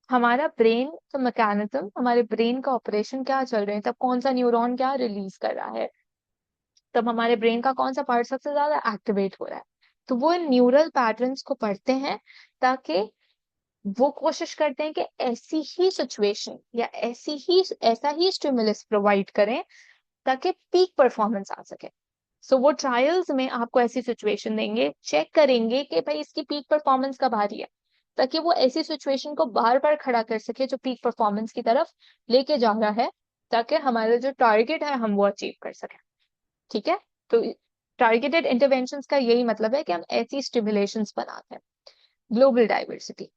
हमारा ब्रेन का मैकेनिज्म, हमारे ब्रेन का ऑपरेशन क्या चल रहे हैं, तब कौन सा न्यूरॉन क्या रिलीज कर रहा है, तब हमारे ब्रेन का कौन सा पार्ट सबसे ज्यादा एक्टिवेट हो रहा है। तो वो न्यूरल पैटर्न्स को पढ़ते हैं, ताकि वो कोशिश करते हैं कि ऐसी ही सिचुएशन या ऐसा ही स्टिमुलस प्रोवाइड करें ताकि पीक परफॉर्मेंस आ सके। सो वो ट्रायल्स में आपको ऐसी सिचुएशन देंगे, चेक करेंगे कि भाई इसकी पीक परफॉर्मेंस कब आ रही है, ताकि वो ऐसी सिचुएशन को बार बार खड़ा कर सके जो पीक परफॉर्मेंस की तरफ लेके जा रहा है, ताकि हमारा जो टारगेट है हम वो अचीव कर सकें। ठीक है? तो टारगेटेड इंटरवेंशंस का यही मतलब है कि हम ऐसी स्टिमुलेशंस बनाते हैं। ग्लोबल डाइवर्सिटी,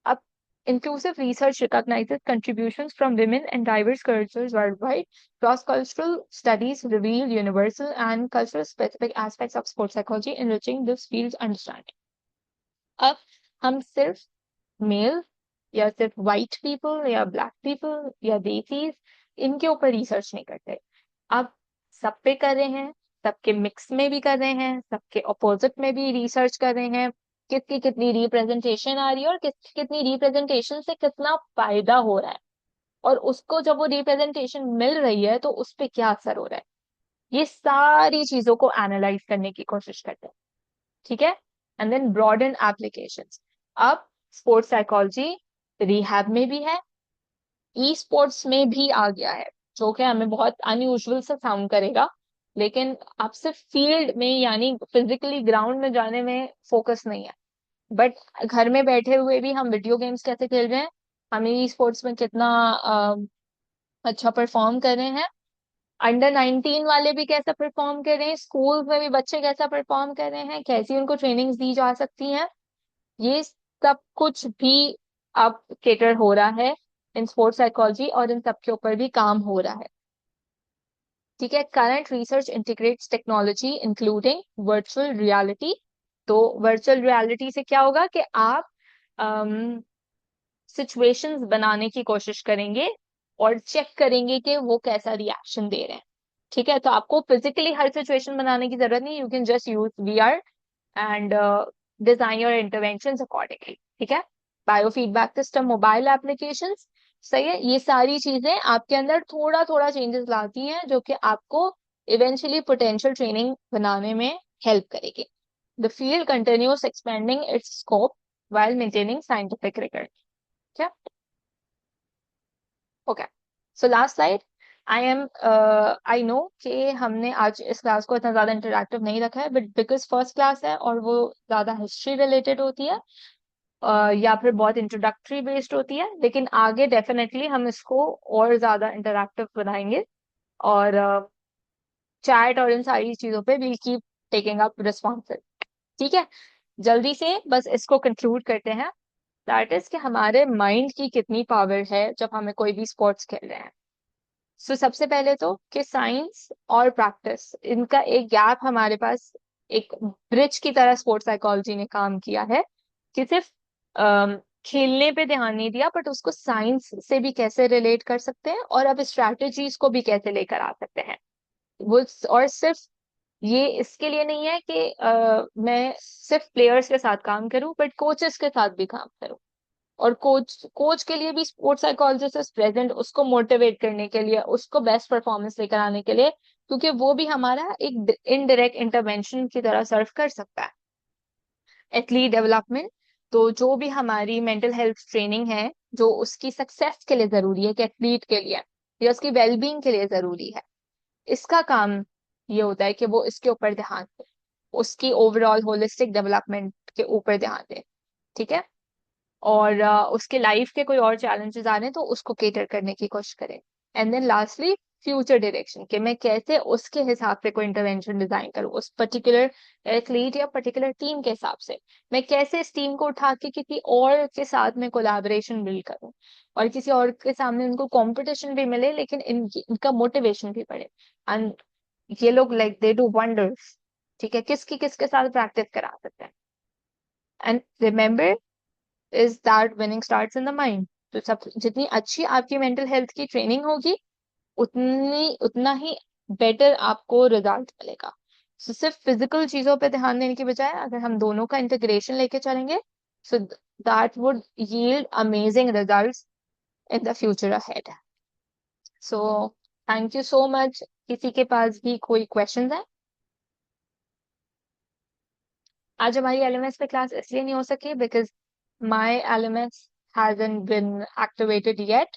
अब inclusive research recognizes contributions from women and diverse cultures worldwide. Cross-cultural studies reveal universal and cultural specific aspects of sports psychology, enriching this field's understanding. अब हम सिर्फ मेल या सिर्फ वाइट पीपल या black people या देसीज, इनके ऊपर रिसर्च नहीं करते। अब सब पे कर रहे हैं, सबके मिक्स में भी कर रहे हैं, सबके अपोजिट में भी रिसर्च कर रहे हैं, किसकी कितनी रिप्रेजेंटेशन आ रही है और कितनी रिप्रेजेंटेशन से कितना फायदा हो रहा है, और उसको जब वो रिप्रेजेंटेशन मिल रही है तो उस पर क्या असर हो रहा है, ये सारी चीजों को एनालाइज करने की कोशिश करते हैं। ठीक है? एंड देन ब्रॉडन एप्लीकेशंस, अब स्पोर्ट्स साइकोलॉजी रिहैब में भी है, ई स्पोर्ट्स में भी आ गया है, जो कि हमें बहुत अनयूजुअल सा साउंड करेगा, लेकिन आप सिर्फ फील्ड में यानी फिजिकली ग्राउंड में जाने में फोकस नहीं है, बट घर में बैठे हुए भी हम वीडियो गेम्स कैसे खेल रहे हैं, हम ई स्पोर्ट्स में कितना अच्छा परफॉर्म कर रहे हैं, अंडर 19 वाले भी कैसा परफॉर्म कर रहे हैं, स्कूल में भी बच्चे कैसा परफॉर्म कर रहे हैं, कैसी उनको ट्रेनिंग्स दी जा सकती हैं, ये सब कुछ भी अब केटर हो रहा है इन स्पोर्ट्स साइकोलॉजी, और इन सब के ऊपर भी काम हो रहा है। ठीक है, current research integrates technology including virtual reality. तो वर्चुअल रियलिटी से क्या होगा कि आप सिचुएशंस बनाने की कोशिश करेंगे और चेक करेंगे कि वो कैसा रिएक्शन दे रहे हैं। ठीक है, तो आपको फिजिकली हर सिचुएशन बनाने की जरूरत नहीं, you can just use VR and design your interventions accordingly. ठीक है, bio feedback system, mobile applications, सही है, ये सारी चीजें आपके अंदर थोड़ा थोड़ा चेंजेस लाती हैं जो कि आपको इवेंचुअली पोटेंशियल ट्रेनिंग बनाने में हेल्प करेगी। The field continuous expanding it's scope while maintaining scientific rigor. क्या, okay, so last slide. I know कि हमने आज इस क्लास को इतना ज्यादा इंटरेक्टिव नहीं रखा है, बट बिकॉज फर्स्ट क्लास है और वो ज्यादा हिस्ट्री रिलेटेड होती है, या फिर बहुत इंट्रोडक्टरी बेस्ड होती है, लेकिन आगे डेफिनेटली हम इसको और ज्यादा इंटरेक्टिव बनाएंगे, और चैट और इन सारी चीजों पे will keep taking up responsive. ठीक है, जल्दी से बस इसको कंक्लूड करते हैं, दैट इज कि हमारे माइंड की कितनी पावर है जब हमें कोई भी स्पोर्ट्स खेल रहे हैं। सो सबसे पहले तो कि साइंस और प्रैक्टिस, इनका एक गैप हमारे पास, एक ब्रिज की तरह स्पोर्ट्स साइकोलॉजी ने काम किया है, कि सिर्फ खेलने पे ध्यान नहीं दिया, बट उसको साइंस से भी कैसे रिलेट कर सकते हैं और अब स्ट्रैटेजीज को भी कैसे लेकर आ सकते हैं। वो और सिर्फ ये इसके लिए नहीं है कि मैं सिर्फ प्लेयर्स के साथ काम करूं, बट कोचेस के साथ भी काम करूं, और कोच कोच के लिए भी स्पोर्ट्स साइकोलॉजिस्ट प्रेजेंट, उसको मोटिवेट करने के लिए, उसको बेस्ट परफॉर्मेंस लेकर आने के लिए, क्योंकि वो भी हमारा एक इनडायरेक्ट इंटरवेंशन की तरह सर्व कर सकता है। एथलीट डेवलपमेंट, तो जो भी हमारी मेंटल हेल्थ ट्रेनिंग है, जो उसकी सक्सेस के लिए जरूरी है, कि एथलीट के लिए या उसकी वेलबींग के लिए जरूरी है, इसका काम ये होता है कि वो इसके ऊपर ध्यान दे, उसकी ओवरऑल होलिस्टिक डेवलपमेंट के ऊपर ध्यान दे। ठीक है, और उसके लाइफ के कोई और चैलेंजेस आ रहे हैं तो उसको केटर करने की कोशिश करें। And then lastly future direction, कि मैं कैसे उसके हिसाब से कोई इंटरवेंशन डिजाइन करूँ, उस पर्टिकुलर एथलीट या पर्टिकुलर टीम के हिसाब से, मैं कैसे इस टीम को उठा के किसी और के साथ में कोलैबोरेशन बिल्ड करूँ, और किसी और के सामने उनको कंपटीशन भी मिले, लेकिन इनका मोटिवेशन भी बढ़े, एंड ये लोग लाइक दे डू वंडर्स। ठीक है, किसकी किसके साथ प्रैक्टिस करा सकते हैं। And remember is that winning starts in the mind. तो सब जितनी अच्छी आपकी मेंटल हेल्थ की ट्रेनिंग होगी, उतना ही बेटर आपको रिजल्ट मिलेगा। सो सिर्फ फिजिकल चीजों पे ध्यान देने की बजाय अगर हम दोनों का इंटीग्रेशन लेके चलेंगे, so that would yield amazing results in the future ahead. So thank you so much. किसी के पास भी कोई क्वेश्चन है? आज हमारी एलएमएस पे क्लास इसलिए नहीं हो सकी because my LMS hasn't been activated yet,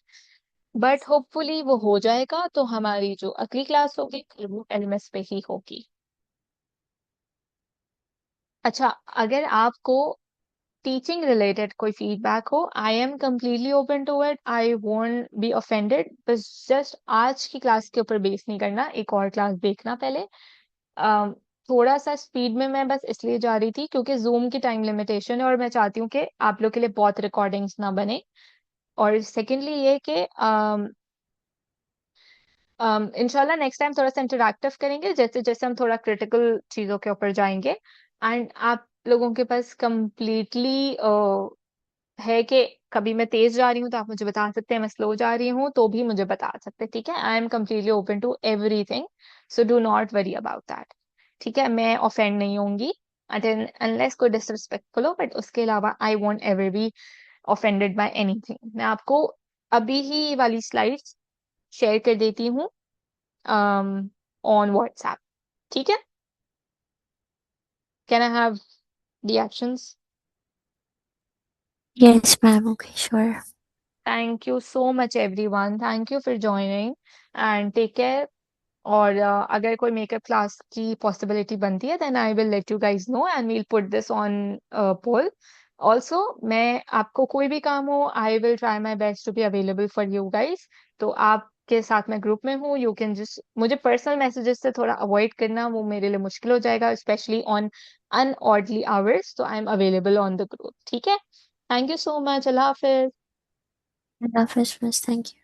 but hopefully वो हो जाएगा, तो हमारी जो अगली क्लास होगी फिर वो एलएमएस पे ही होगी। अच्छा, अगर आपको टीचिंग रिलेटेड कोई फीडबैक हो, I am completely open to it, I won't be offended, बस जस्ट आज की क्लास के ऊपर बेस नहीं करना, एक और क्लास देखना पहले। अम, थोड़ा सा स्पीड में मैं बस इसलिए जा रही थी क्योंकि जूम की टाइम लिमिटेशन है, और मैं चाहती हूँ कि आप लोग के लिए बहुत रिकॉर्डिंग्स ना बने। और सेकेंडली ये कि इंशाल्लाह नेक्स्ट टाइम थोड़ा सा इंटरैक्टिव करेंगे, जैसे जैसे हम थोड़ा क्रिटिकल चीजों के ऊपर जाएंगे, एंड आप लोगों के पास कंप्लीटली है कि कभी मैं तेज जा रही हूँ तो आप मुझे बता सकते हैं, मैं स्लो जा रही हूँ तो भी मुझे बता सकते हैं। ठीक है, I am completely open to everything, so do not worry about that. ठीक है, मैं ऑफेंड नहीं होंगी अनलेस कोई डिसरिस्पेक्टफुल हो, बट उसके अलावा I won't ever be offended by anything. मैं आपको अभी ही ये वाली स्लाइड्स शेयर कर देती हूँ ऑन व्हाट्सएप। ठीक है, can I have the actions? Yes, ma'am. Okay, sure. Thank you so much everyone. Thank you for joining and take care. और अगर कोई मेकअप क्लास की पॉसिबिलिटी बनती है then I will let you guys know and will put this on poll also. मैं आपको कोई भी काम हो I will try my best to be available for you guys. तो आपके साथ मैं ग्रुप में हूँ, यू कैन जस्ट मुझे पर्सनल मैसेजेस से थोड़ा अवॉइड करना, वो मेरे लिए मुश्किल हो जाएगा स्पेशली ऑन अनऑर्डली आवर्स। तो I am available on the group, ठीक है? थैंक यू सो मच, अल्लाह हाफिज। अल्लाह हाफिज, थैंक यू।